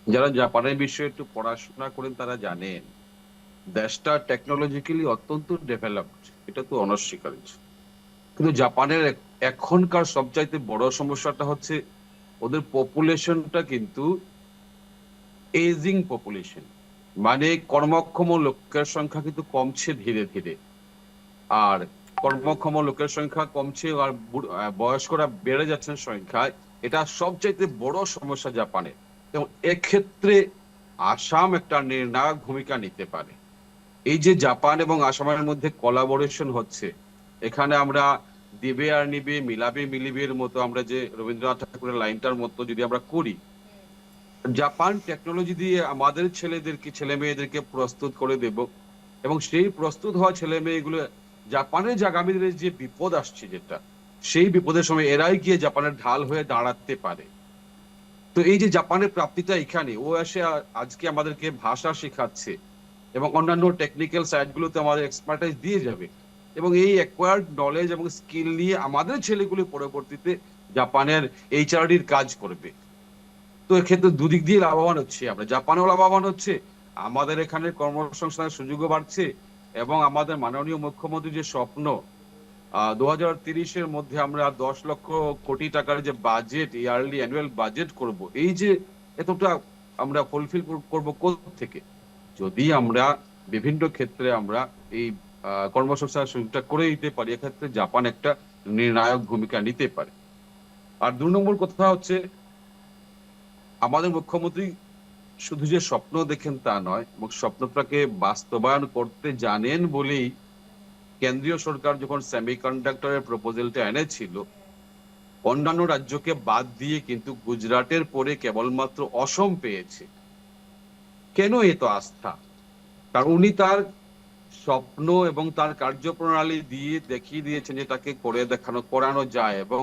যারা জাপানের বিষয়ে একটু পড়াশোনা করেন তারা জানেন দেশটা টেকনোলজিক্যালি অত্যন্ত ডেভেলপড, এটা তো অনস্বীকার্য। কিন্তু জাপানের এখনকার সবচাইতে বড় সমস্যাটা হচ্ছে ওদের পপুলেশনটা কিন্তু এজিং পপুলেশন, মানে কর্মক্ষম লোকের সংখ্যা কিন্তু কমছে ধীরে ধীরে। আর কর্মক্ষম লোকের সংখ্যা কমছে আর বয়স্করা বেড়ে যাচ্ছেন সংখ্যায়, এটা সবচাইতে বড় সমস্যা জাপানের। এবং এক্ষেত্রে আসাম একটা নির্ণায়ক ভূমিকা নিতে পারে। এই যে জাপান এবং আসামের মধ্যে কোলাবোরেশন হচ্ছে, এখানে আমরা দিবে আর নিবে, মিলাবে মিলিবের মতো, আমরা যে রবীন্দ্রনাথ ঠাকুরের লাইনটার মতো যদি আমরা করি, জাপান টেকনোলজি দিয়ে আমাদের ছেলে মেয়েদেরকে প্রস্তুত করে দেব, এবং সেই প্রস্তুত হওয়া ছেলে মেয়েগুলো জাপানের যে আগামী দিনে যে বিপদ আসছে, যেটা সেই বিপদের সময় এরাই গিয়ে জাপানের ঢাল হয়ে দাঁড়াতে পারে। তো এই যে জাপানের প্রাপ্তিটা এখানে, ও এসে আজকে আমাদেরকে ভাষা শেখাচ্ছে এবং অন্যান্য টেকনিক্যাল সাইড গুলোতে আমাদের এক্সপার্টাইজ দিয়ে যাবে, এবং এই অ্যাকোয়ার্ড নলেজ এবং স্কিল নিয়ে আমাদের ছেলেগুলো পরবর্তীতে জাপানের এইচআরডির কাজ করবে। তো এক্ষেত্রে দুদিক দিয়ে লাভবান হচ্ছে আমরা, জাপানেও লাভবান হচ্ছে, আমাদের এখানে কর্মসংস্থানের সুযোগও বাড়ছে, এবং আমাদের মাননীয় মুখ্যমন্ত্রীর যে স্বপ্ন 2030-এর মধ্যে আমরা 10 লক্ষ কোটি টাকার যে বাজেট, ইয়ারলি অ্যানুয়াল বাজেট করব, এই যে এতটা আমরা ফুলফিল করব থেকে, যদি আমরা বিভিন্ন ক্ষেত্রে আমরা এই কর্মসংস্থানের সুযোগটা করে দিতে পারি, এক্ষেত্রে জাপান একটা নির্ণায়ক ভূমিকা নিতে পারে। আর 2 নম্বর কথা হচ্ছে, আমাদের মুখ্যমন্ত্রী শুধু যে স্বপ্ন দেখেন তা নয়, এবং স্বপ্নটাকে বাস্তবায়ন করতে জানেন বলেই কেন্দ্রীয় সরকার যখন সেমিকন্ডাক্টরের প্রপোজালটা এনেছিল, অন্যান্য রাজ্যকে বাদ দিয়ে কিন্তু গুজরাটের পরে কেবলমাত্র অসম পেয়েছে। কেন এত আস্থা? কারণ উনি তার স্বপ্ন এবং তার কার্যপ্রণালী দিয়ে দেখিয়ে দিয়েছেন যে তাকে করে করানো যায়। এবং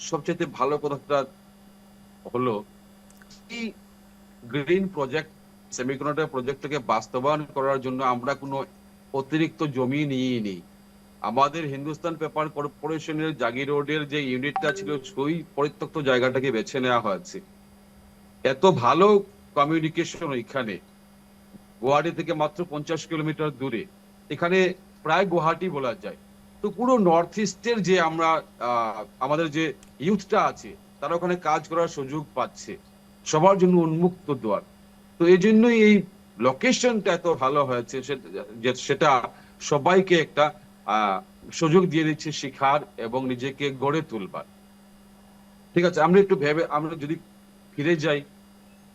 সবচেয়ে ভালো কথাটা হলো, এই গ্রিন প্রজেক্ট, সেমিকন্ডাক্টর প্রজেক্টটাকে বাস্তবায়ন করার জন্য আমরা কোনো অতিরিক্ত জমি নিইনি। আমাদের হিন্দুস্তান পেপার কর্পোরেশনের জাগি রোডের যে ইউনিটটা ছিল, সেই পরিত্যক্ত জায়গাটাকে বেছে নেওয়া হয়েছে। এত ভালো কমিউনিকেশন এখানে, গুয়াহাটি থেকে মাত্র 50 কিলোমিটার দূরে, এখানে প্রায় গুয়াহাটি বলা যায়। তো পুরো নর্থ ইস্টের যে আমরা আমাদের যে ইউথটা আছে, তারা ওখানে কাজ করার সুযোগ পাচ্ছে, সবার জন্য উন্মুক্ত দ্বার। তো এই জন্যই এই লোকেশনটা এত ভালো হয়েছে, সেটা সবাইকে একটা সুযোগ দিয়ে দিচ্ছে শেখার এবং নিজেকে গড়ে তুলবার। ঠিক আছে, আমরা একটু ভেবে, আমরা যদি ফিরে যাই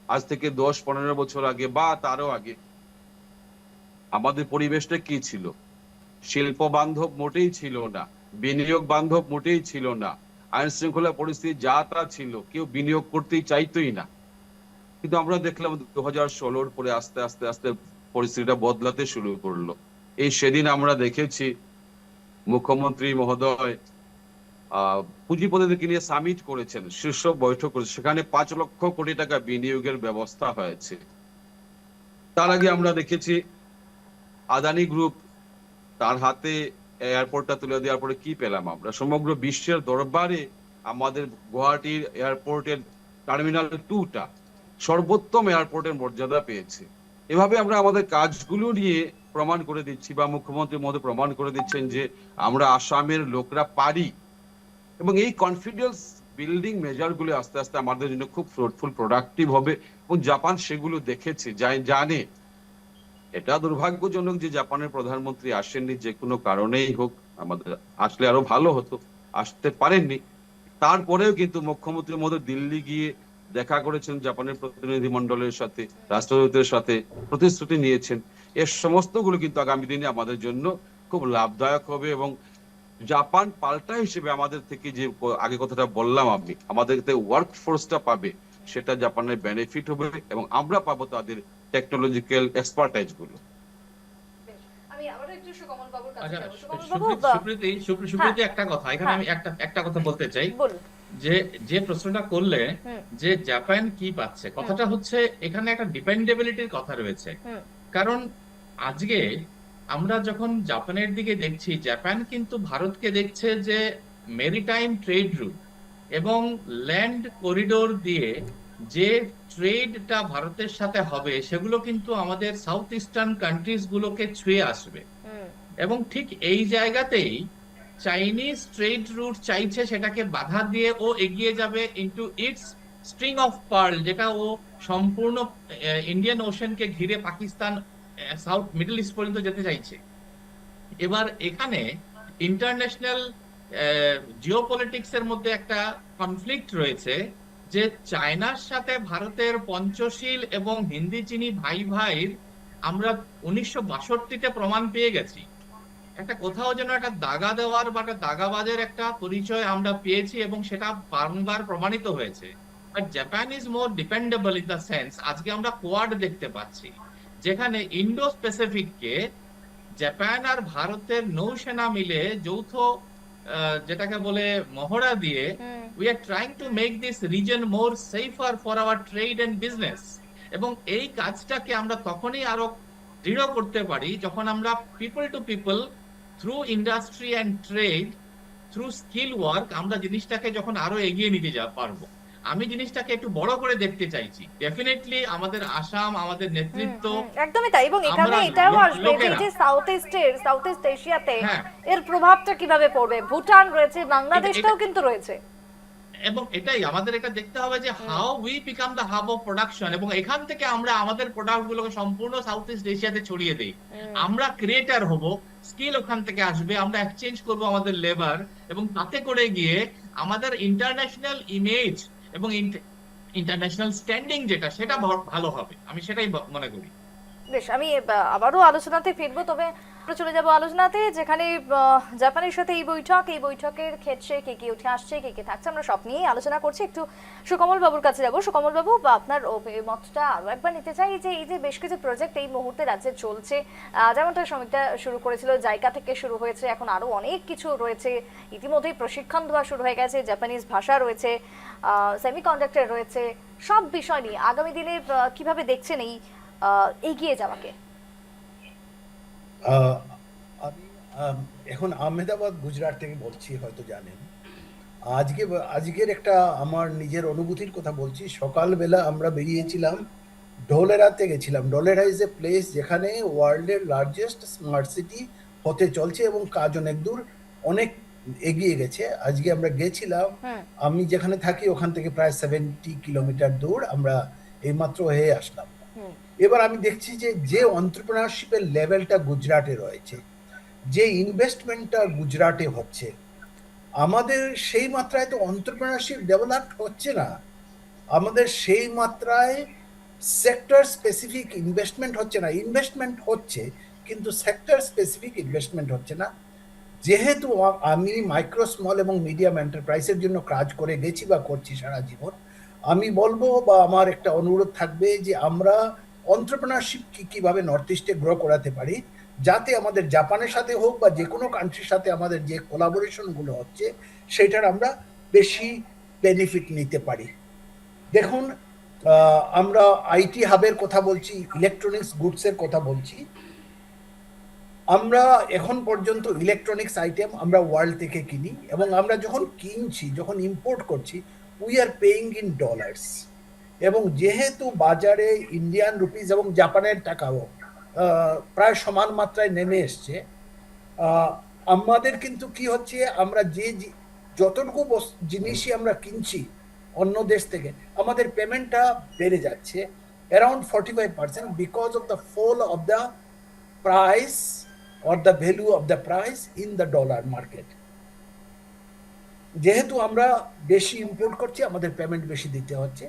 আজ থেকে 10-15 বছর আগে বা তারও আগে, আমাদের পরিবেশটা কি ছিল? শিল্প বান্ধব মোটেই ছিল না, বিনিয়োগ বান্ধব মোটেই ছিল না, আইন শৃঙ্খলা পরিস্থিতি যা তা ছিল, কেউ বিনিয়োগ করতেই চাইতোই না। কিন্তু আমরা দেখলাম 2016-র পরে আস্তে আস্তে আস্তে পরিস্থিতিটা বদলাতে শুরু করলো। এই সেদিন আমরা দেখেছি মুখ্যমন্ত্রী মহোদয় পুঁজিপতিদেরকে নিয়ে সামিট করেছেন, শীর্ষ বৈঠক করেছেন, সেখানে 5 লক্ষ কোটি টাকা বিনিয়োগের ব্যবস্থা হয়েছে। তার আগে আমরা দেখেছি আদানি গ্রুপ, তার হাতে এয়ারপোর্টটা তুলে দেওয়ার পরে কি পেলাম আমরা? সমগ্র বিশ্বের দরবারে আমাদের গুয়াহাটির এয়ারপোর্টের টার্মিনাল 2টা সর্বোত্তম এয়ারপোর্টের মর্যাদা পেয়েছে। এভাবে আমরা আমাদের কাজগুলো নিয়ে প্রমাণ করে দিচ্ছি, বা মুখ্যমন্ত্রী মহোদয় প্রমাণ করে দিচ্ছেন যে আমরা আসামের লোকরা পারি। এবং এই কনফিডেন্স বিল্ডিং মেজারগুলো আস্তে আস্তে আমাদের জন্য খুব ফ্রুটফুল, প্রোডাক্টিভ হবে, এবং জাপান সেগুলো দেখেছে, জানে। এটা দুর্ভাগ্যজনক যে জাপানের প্রধানমন্ত্রী আসেননি, যে কোনো কারণেই হোক, আমাদের আসলে আরো ভালো হতো, আসতে পারেননি। তারপরেও কিন্তু মুখ্যমন্ত্রী মহোদয় দিল্লি গিয়ে দেখা করেছেন জাপানের প্রতিনিধি মন্ডলের সাথে, রাষ্ট্রদূতের সাথে, প্রতিশ্রুতি নিয়েছেন। এর সমস্তগুলো কিন্তু আগামী দিনে আমাদের জন্য খুব লাভদায়ক হবে। এবং জাপান পাল্টা হিসেবে আমাদের থেকে যে আগে কথাটা বললাম আমি, আমাদের ওয়ার্ক ফোর্সটা পাবে, সেটা জাপানের বেনিফিট হবে, এবং আমরা পাবো তাদের টেকনোলজিক্যাল এক্সপার্টাইজ গুলো। আমি আবারও একটু সুকমল বাবুর কাছে আচ্ছা, যাব। সুকমল বাবু, সুপ্রীতি, একটা কথা এখানে আমি একটা কথা বলতে চাই, বলুন। যে প্রশ্নটা করলে হুম। যে জাপান কি পাচ্ছে, কথাটা হচ্ছে এখানে একটা ডিপেন্ডেবিলিটির কথা রয়েছে। কারণ আজকে আমরা যখন জাপানের দিকে দেখছি, জাপান কিন্তু ভারতকে দেখছে যে মেরিটাইম ট্রেড রুট এবং ল্যান্ড করিডোর দিয়ে যে ট্রেডটা ভারতের সাথে হবে, সেগুলো কিন্তু আমাদের সাউথ ইস্টার্ন কান্ট্রিজ গুলোকে ছুঁয়ে আসবে। এবং ঠিক এই জায়গাতেই চাইনিজ ট্রেড রুট চাইছে সেটাকে বাধা দিয়ে ও এগিয়ে যাবে into its string of pearl, যেটা ও সম্পূর্ণ ইন্ডিয়ান ওশনকে ঘিরে পাকিস্তান, সাউথ মিডল ইস্ট পর্যন্ত যেতে চাইছে। এবার এখানে ইন্টারন্যাশনাল জিওপলিটিক্স এর মধ্যে একটা কনফ্লিক্ট রয়েছে, যে চায়নার সাথে ভারতের পঞ্চশীল এবং হিন্দি চীনি ভাই ভাইয়ের আমরা 1962-তে প্রমাণ পেয়ে গেছি। একটা কোথাও যেন একটা দাগা দেওয়ার বা একটা দাগাবাজের একটা পরিচয় আমরা পেয়েছি, এবং সেটা বারংবার প্রমাণিত হয়েছে। But Japan is more dependable in the sense, আজকে আমরা কোয়াড দেখতে পাচ্ছি, যেখানে ইন্ডো প্যাসিফিককে জাপান আর ভারতের নৌসেনা মিলে যৌথ যেটাকে বলে মহড়া দিয়ে we are trying to make this region more safer for our trade and business. এবং এই কাজটাকে আমরা তখনই আরো দৃঢ় করতে পারি যখন আমরা people to people, through industry and trade, through skill work, আমরা জিনিসটাকে যখন আরো এগিয়ে নিতে পারবো। আমি জিনিসটাকে একটু বড় করে দেখতে চাইছি। ডেফিনেটলি আমাদের আসাম, আমাদের নেতৃত্ব, একদমই তাই। এবং এখানে এটাও আসবে যে এই যে সাউথ ইস্ট এশিয়াতে এর প্রভাবটা কিভাবে পড়বে। ভুটান রয়েছে, বাংলাদেশটাও কিন্তু রয়েছে, এবং এটাই আমাদের এটা দেখতে হবে যে how we become the hub of production, এবং এখান থেকে আমরা আমাদের প্রোডাক্ট গুলোকে সম্পূর্ণ সাউথ ইস্ট এশিয়াতে ছড়িয়ে দেই। আমরা ক্রিয়েটার হব, স্কিল ওখান থেকে আসবে, আমরা এক্সচেঞ্জ করব আমাদের লেবার, এবং তাতে করে গিয়ে আমাদের ইন্টারন্যাশনাল ইমেজ এবং ইন্টারন্যাশনাল স্ট্যান্ডিং যেটা, সেটা ভালো হবে। আমি সেটাই মনে করি। বেশ, আমি আবারও আলোচনাতে ফিরবো, তবে আমরা চলে যাব আলোচনাতে, যেখানে জাপানের সাথে এই বৈঠকের ক্ষেত্রে কে কে উঠে আসছে, কে কে থাকছে, আমরা সব নিয়েই আলোচনা করছি। একটু সুকমল বাবুর কাছে যাব। সুকমল বাবু, আপনার মতটা আরো একবার নিতে চাই, যে এই যে বেশ কিছু প্রজেক্ট এই মুহূর্তে রাজ্যে চলছে, যেমনটা শ্রমিকটা শুরু করেছিল, জায়গা থেকে শুরু হয়েছে, এখন আরো অনেক কিছু রয়েছে, ইতিমধ্যেই প্রশিক্ষণ দেওয়া শুরু হয়ে গেছে, জাপানিজ ভাষা রয়েছে, সেমিকন্ডাক্টর রয়েছে, সব বিষয় নিয়ে আগামী দিনে কিভাবে দেখছেন এই এগিয়ে যাওয়াকে? আমি এখন আহমেদাবাদ, গুজরাট থেকে বলছি, হয়তো জানেন। আজকের একটা আমার নিজের অনুভূতির কথা বলছি। সকালবেলা আমরা বেরিয়েছিলাম, ঢোলেরাতে গেছিলাম। ঢোলেরা ইজ এ প্লেস যেখানে ওয়ার্ল্ডের লার্জেস্ট স্মার্ট সিটি হতে চলছে, এবং কাজ অনেক দূর, অনেক এগিয়ে গেছে। আজকে আমরা গেছিলাম, আমি যেখানে থাকি ওখান থেকে প্রায় 70 কিলোমিটার দূর, আমরা এইমাত্র হয়ে আসলাম। এবার আমি দেখছি যে এন্টারপ্রেনারশিপের লেভেলটা গুজরাটে রয়েছে, যে ইনভেস্টমেন্টটা গুজরাটে হচ্ছে, আমাদের সেই মাত্রায় তো এন্টারপ্রেনারশিপ ডেভেলপ হচ্ছে না। আমাদের সেই মাত্রায় সেক্টর স্পেসিফিক ইনভেস্টমেন্ট হচ্ছে না। ইনভেস্টমেন্ট হচ্ছে, কিন্তু সেক্টর স্পেসিফিক ইনভেস্টমেন্ট হচ্ছে না। যেহেতু আমি মাইক্রো, স্মল এবং মিডিয়াম এন্টারপ্রাইজের জন্য কাজ করে গেছি বা করছি সারা জীবন, আমি বলবো বা আমার একটা অনুরোধ থাকবে যে আমরা এন্টারপ্রেনারশিপ কিভাবে নর্থ ইস্টে গ্রো করাতে পারি, যাতে আমাদের জাপানের সাথে হোক বা যে কোনো কান্ট্রির সাথে আমাদের যে কোলাবোরেশন গুলো হচ্ছে, সেটার আমরা বেশি বেনিফিট নিতে পারি। দেখুন, আমরা আইটি হাবের কথা বলছি, ইলেকট্রনিক্স গুডসের কথা বলছি। আমরা এখন পর্যন্ত ইলেকট্রনিক্স আইটেম আমরা ওয়ার্ল্ড থেকে কিনি, এবং আমরা যখন কিনছি, যখন ইম্পোর্ট করছি, we are paying in dollars. এবং যেহেতু বাজারে ইন্ডিয়ান রুপিস এবং জাপানের টাকাও প্রায় সমান মাত্রায় নেমে এসছে, আমাদের কিন্তু কি হচ্ছে, আমরা যতটুকু জিনিসই আমরা কিনছি অন্য দেশ থেকে, আমাদের পেমেন্টটা বেড়ে যাচ্ছে around 45% because of the fall of the price or the value of the price in the dollar market. যেহেতু আমরা বেশি ইম্পোর্ট করছি, আমাদের পেমেন্ট বেশি দিতে হচ্ছে।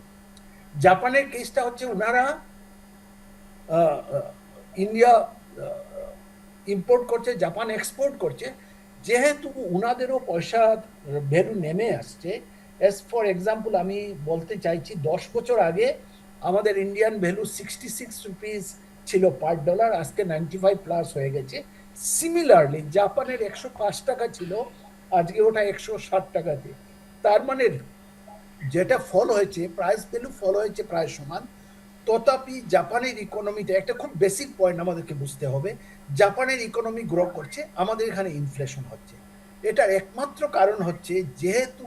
জাপানের কেসটা হচ্ছে, ওনারা ইন্ডিয়া ইম্পোর্ট করছে, জাপান এক্সপোর্ট করছে, যেহেতু উনাদেরও পয়সার ভ্যালু নেমে আসছে। এস ফর এক্সাম্পল আমি বলতে চাইছি, 10 বছর আগে আমাদের ইন্ডিয়ান ভ্যালু 66 রুপিস ছিল পার ডলার, আজকে 95 প্লাস হয়ে গেছে। সিমিলারলি জাপানের 105 টাকা ছিল, আজকে ওটা 160 টাকাতে। তার মানে যেটা ফল হয়েছে, প্রাইস ভ্যালু ফল হয়েছে প্রায় সমান। তথাপি জাপানের ইকোনমিতে একটা খুব বেসিক পয়েন্ট আমাদেরকে বুঝতে হবে, জাপানের ইকোনমি গ্রো করছে, আমাদের এখানে ইনফ্লেশন হচ্ছে। এটার একমাত্র কারণ হচ্ছে যেহেতু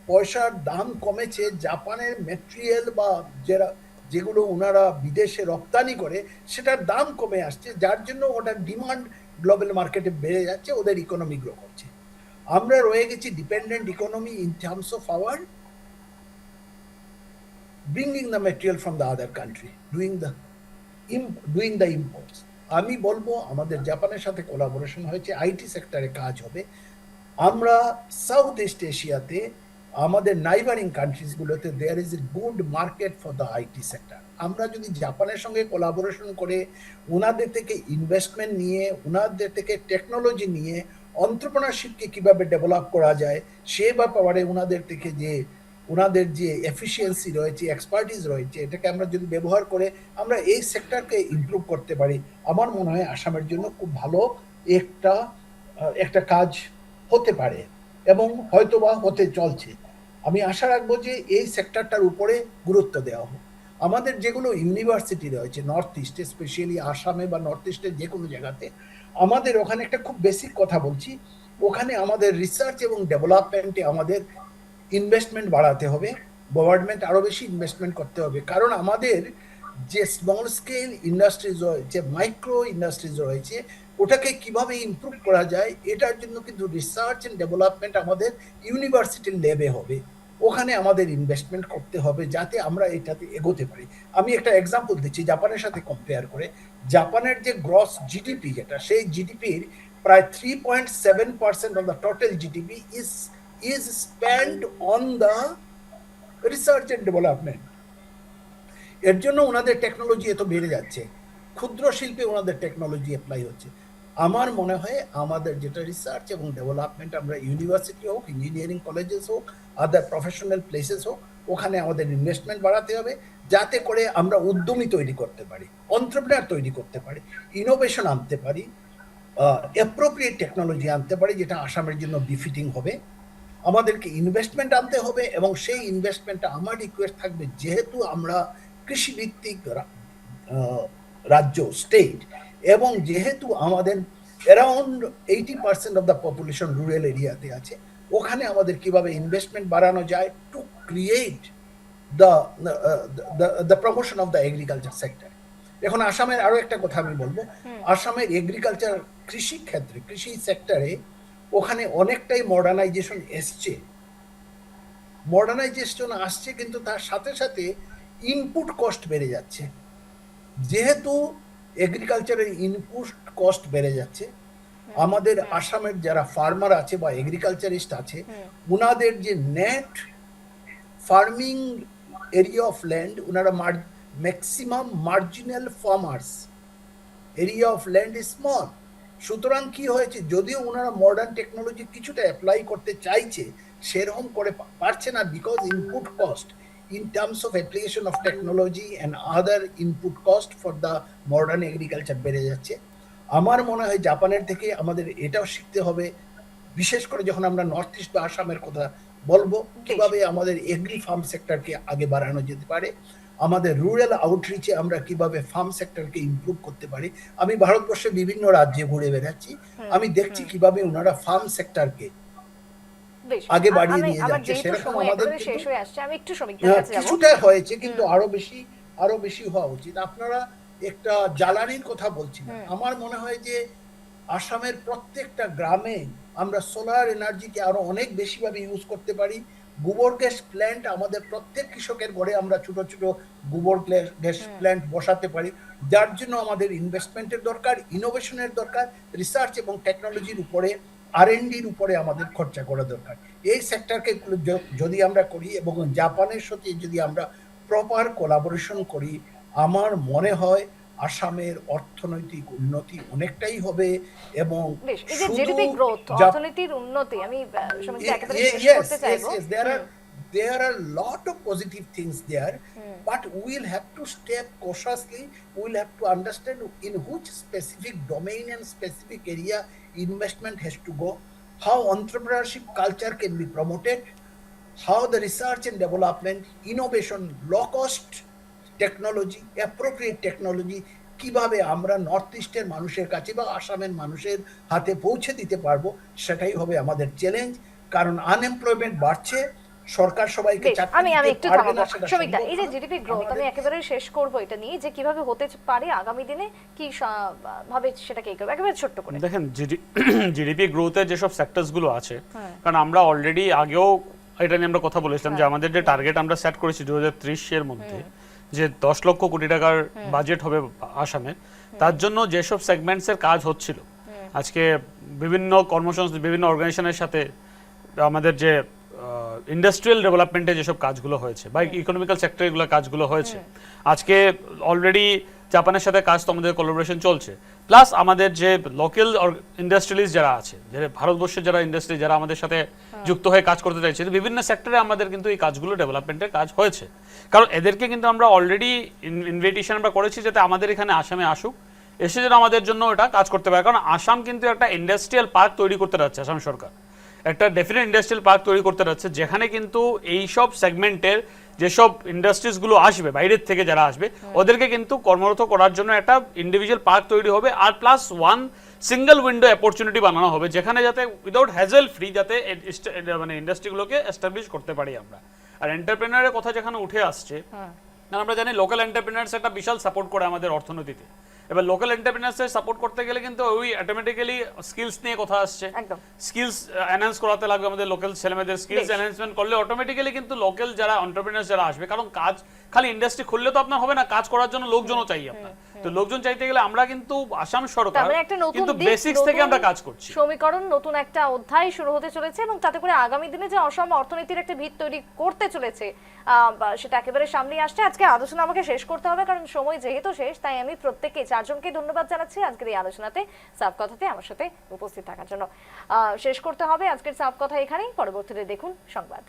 পয়সার দাম কমেছে, জাপানের ম্যাটেরিয়াল বা যেগুলো ওনারা বিদেশে রপ্তানি করে সেটার দাম কমে আসছে, যার জন্য ওটার ডিমান্ড গ্লোবাল মার্কেটে বেড়ে যাচ্ছে, ওদের ইকোনমি গ্রো করছে। আমরা রয়ে গেছি dependent economy in terms of our bringing the material from the other country, doing the imports. আমি বলবো আমাদের জাপানের সাথে কোলাবোরেশন হয়েছে, আইটি সেক্টরে কাজ হবে। আমরা সাউথ ইস্ট এশিয়াতে আমাদের নাইবারিং কান্ট্রিজগুলোতে there is a good market for the IT sector. আমরা যদি জাপানের সঙ্গে কোলাবোরেশন করে ওনাদের থেকে ইনভেস্টমেন্ট নিয়ে, ওনাদের থেকে টেকনোলজি নিয়ে এন্টারপ্রেনারশিপকে কিভাবে ডেভেলপ করা যায় সে ব্যাপারে ওনাদের যে এফিসিয়েন্সি রয়েছে, এক্সপার্টিস রয়েছে, এটাকে আমরা যদি ব্যবহার করে আমরা এই সেক্টরকে ইমপ্রুভ করতে পারি, আমার মনে হয় আসামের জন্য খুব ভালো একটা কাজ হতে পারে এবং হয়তোবা হতে চলছে। আমি আশা রাখবো যে এই সেক্টরটার উপরে গুরুত্ব দেওয়া হোক। আমাদের যেগুলো ইউনিভার্সিটি রয়েছে নর্থ ইস্টে, স্পেশালি আসামে বা নর্থ ইস্টের যে কোনো জায়গাতে, আমাদের ওখানে একটা খুব বেসিক কথা বলছি, ওখানে আমাদের রিসার্চ এবং ডেভেলপমেন্টে আমাদের ইনভেস্টমেন্ট বাড়াতে হবে, গভর্নমেন্ট আরো বেশি ইনভেস্টমেন্ট করতে হবে। কারণ আমাদের যে স্মল স্কেল ইন্ডাস্ট্রিজ রয়েছে, মাইক্রো ইন্ডাস্ট্রিজ রয়েছে, ওটাকে কিভাবে ইমপ্রুভ করা যায় এটার জন্য কিন্তু রিসার্চ এন্ড ডেভেলপমেন্ট আমাদের ইউনিভার্সিটির লেভে হবে, ওখানে আমাদের ইনভেস্টমেন্ট করতে হবে যাতে আমরা এটাতে এগোতে পারি। আমি একটা এক্সাম্পল দিচ্ছি জাপানের সাথে কম্পেয়ার করে। জাপানের যে গ্রস জিডিপি, যেটা সেই জিডিপির প্রায় 3.7% of the total GDP is spent on the research and development. এর জন্য ওনাদের টেকনোলজি এত বেড়ে যাচ্ছে, ক্ষুদ্র শিল্পে ওনাদের টেকনোলজি অ্যাপ্লাই হচ্ছে। আমার মনে হয় আমাদের যেটা রিসার্চ এবং ডেভেলপমেন্ট, আমরা ইউনিভার্সিটি হোক, ইঞ্জিনিয়ারিং কলেজেস হোক, আদার প্রফেশনাল প্লেসেস হোক, ওখানে আমাদের ইনভেস্টমেন্ট বাড়াতে হবে যাতে করে আমরা উদ্যমী তৈরি করতে পারি, এন্টারপ্রেনার তৈরি করতে পারি, ইনোভেশন আনতে পারি, অ্যাপ্রোপ্রিয়েট টেকনোলজি আনতে পারি, যেটা আসামের জন্য বিফিটিং হবে। আমাদেরকে ইনভেস্টমেন্ট আনতে হবে এবং সেই ইনভেস্টমেন্টটা, আমার রিকোয়েস্ট থাকবে, যেহেতু আমরা কৃষিভিত্তিক রাজ্য, স্টেট, এবং যেহেতু আমাদের around 80% of the population rural এরিয়াতে আছে, ওখানে আমাদের কিভাবে ইনভেস্টমেন্ট বাড়ানো যায় to create the promotion of the agriculture sector. এখন আসামের আরো একটা কথা আমি বলবো, আসামের এগ্রিকালচার কৃষি ক্ষেত্রে, কৃষি সেক্টরে ওখানে অনেকটাই মডার্নাইজেশন এসছে। মডার্নাইজেশন আসছে, কিন্তু তার সাথে সাথে ইনপুট কস্ট বেড়ে যাচ্ছে। যেহেতু এগ্রিকালচারের ইনপুট কস্ট বেড়ে যাচ্ছে, আমাদের আসামের যারা ফার্মার আছে বা এগ্রিকালচারিস্ট আছে, ওনাদের যে net farming area of land, ওনারা maximum marginal farmers, area of land is small. সুতরাং কি হয়েছে, যদিও ওনারা মডার্ন টেকনোলজি কিছুটা অ্যাপ্লাই করতে চাইছে, সেরকম করে পারছে না, because input cost in terms of application of technology and other input cost for the modern agriculture বেড়ে যাচ্ছে। আমার মনে হয় জাপানের থেকে আমাদের এটাও শিখতে হবে, বিশেষ করে যখন আমরা নর্থ ইস্ট বা আসামের কথা বলবো, কিভাবে আমাদের এগ্রি ফার্ম সেক্টরকে আগে বাড়ানো যেতে পারে, আমাদের রুরাল আউটরিচে আমরা কিভাবে ফার্ম সেক্টরকে ইমপ্রুভ করতে পারি। আমি ভারতবর্ষে বিভিন্ন রাজ্যে ঘুরে বেড়াচ্ছি, আমি দেখছি কিভাবে ওনারা ফার্ম সেক্টরকে বেশ, আগে বাড়িয়ে আমি নিয়ে আমার যাচ্ছে, যেহেতু সেরকম সময় আমাদের একেবারে শেষ কিন্তু হয়ে আসছে, আমি একটু শ্রমিকদের কাছে যাব। কিছুটা হয়েছে, কিন্তু আরো বেশি হওয়া উচিত। আপনারা একটা জ্বালানির কথা বলছিলেন, আমার মনে হয় যে আসামের প্রত্যেকটা গ্রামে আমরা সোলার এনার্জিকে আরো অনেক বেশিভাবে ইউজ করতে পারি। গোবর গ্যাস প্ল্যান্ট আমাদের প্রত্যেক কৃষকের ঘরে আমরা ছোট ছোট গোবর গ্যাস প্ল্যান্ট বসাতে পারি, যার জন্য আমাদের ইনভেস্টমেন্টের দরকার, ইনোভেশনের দরকার, রিসার্চ এবং টেকনোলজির উপরে, R&Dর উপরে আমাদের খরচা করা দরকার। এই সেক্টরকে যদি আমরা করি এবং জাপানের সাথে যদি আমরা প্রপার কোলাবোরেশন করি, আমার মনে হয় আসামের অর্থনৈতিক উন্নতি অনেকটাই হবে। এবং বেশ, এই যে শুধু জিডিপি গ্রোথ, অর্থনীতির উন্নতি, আমি শ্রমিকদের একেবারে শেষ করতে চাইবো। there are lot of positive things there, but we will have to step cautiously. We will have to understand in which specific domain and specific area investment has to go, how entrepreneurship culture can be promoted, how the research and development, innovation, low cost technology, appropriate technology কিভাবে আমরা north ইস্টের মানুষের কাছে বা আসামের মানুষের হাতে পৌঁছে দিতে পারবো, সেটাই হবে আমাদের চ্যালেঞ্জ। কারণ আনএমপ্লয়মেন্ট বাড়ছে, সরকার সবাইকে বেশ, চাকরি আমি দিতে একটু পারবে না, থামাবো সেটা শ্রমিকদা। সম্ভব এই যে না। জিডিপি গ্রোথ আমি আমাদের- একেবারে শেষ করবো এটা নিয়ে, যে কিভাবে হতে পারে আগামী দিনে, কি ভাবে সেটাকে এই করবো, একেবারে ছোট্ট করে। দেখেন জিডিপি গ্রোথের যেসব সেক্টরস গুলো আছে, কারণ আমরা অলরেডি আগেও এটা নিয়ে আমরা কথা বলেছিলাম যে আমাদের যে টার্গেট আমরা সেট করেছি 2030 এর মধ্যে, যে 10 লক্ষ কোটি টাকার বাজেট হবে আসামের, তার জন্য যেসব সেগমেন্টস এর কাজ হচ্ছিল, আজকে বিভিন্ন কর্মসংস্থান, বিভিন্ন অর্গানাইজেশনের সাথে আমাদের যে ইন্ডাস্ট্রিয়াল ডেভেলপমেন্টে যেসব কাজগুলো হয়েছে বা ইকোনমিক্যাল সেক্টরে এগুলো কাজগুলো হয়েছে, আজকে অলরেডি জাপানের সাথে কাজ তো আমাদের কোলাবোরেশন চলছে, প্লাস আমাদের যে লোকাল ইন্ডাস্ট্রিয়ালিস্ট যারা আছে, যারা ভারতবর্ষের যারা ইন্ডাস্ট্রি যারা আমাদের সাথে যুক্ত হয়ে কাজ করতে চাইছে, বিভিন্ন সেক্টরে আমাদের কিন্তু এই কাজগুলো ডেভেলপমেন্টের কাজ হয়েছে। কারণ এদেরকে কিন্তু আমরা অলরেডি ইনভিটেশন আমরা করেছি যাতে আমাদের এখানে আসামে আসুক, এসে যেন আমাদের জন্য এটা কাজ করতে পারে। কারণ আসাম কিন্তু একটা ইন্ডাস্ট্রিয়াল পার্ক তৈরি করতে যাচ্ছে, আসাম সরকার একটা ডেফিনেট ইন্ডাস্ট্রিয়াল পার্ক তৈরি করতে যাচ্ছে, যেখানে কিন্তু এইসব সেগমেন্টের যেসব ইন্ডাস্ট্রিজগুলো আসবে বাইরের থেকে যারা আসবে, ওদেরকে কিন্তু কর্মরত করার জন্য একটা ইন্ডিভিজুয়াল পার্ক তৈরি হবে, আর plus one single window opportunity বানানো হবে, যেখানে যাতে উইদাউট হ্যাজেল ফ্রি যাতে মানে ইন্ডাস্ট্রিগুলোকে এস্টাবলিশ করতে পারি আমরা। আর এন্টারপ্রেনারের কথা যেখানে উঠে আসছে, আমরা জানি লোকাল এন্টারপ্রেনার্স একটা বিশাল সাপোর্ট করে আমাদের অর্থনীতিতে। এবার লোকাল এন্টারপ্রেনার্সের সাপোর্ট করতে গেলে কিন্তু ওই অটোমেটিক্যালি স্কিলস নিয়ে কথা আসছে, একদম স্কিলস এনহ্যান্স করাতে লাগবে আমাদের লোকাল ছেলেমেয়েদের। স্কিলস এনহ্যান্সমেন্ট করলে অটোমেটিক্যালি কিন্তু লোকাল যারা এন্টারপ্রেনার্স যারা আসবে, কারণ কাজ খালি ইন্ডাস্ট্রি খুললে তো আপনার হবে না, কাজ করার জন্য লোকজনও চাই আপনার। তো লোকজন চাইতে গেলে আমরা কিন্তু আসাম সরকার তারপরে একটা নতুন কিন্তু দিক, বেসিক্স থেকে নতুন আমরা কাজ করছি। সমীকরণ, নতুন একটা অধ্যায় শুরু হতে চলেছে, এবং তাতে করে আগামী দিনে যে অসম অর্থনীতির একটা ভিত তৈরি করতে চলেছে সেটা একেবারে সামনে আসছে। আজকে আলোচনা আমাকে শেষ করতে হবে, কারণ সময় যেহেতু শেষ, তাই আমি প্রত্যেককে চারজনকে ধন্যবাদ জানাচ্ছি আজকের এই আলোচনাতে সাফ কথাতে আমার সাথে উপস্থিত থাকার জন্য। শেষ করতে হবে আজকের সাফ কথা এখানেই। পরবর্তীতে দেখুন সংবাদ।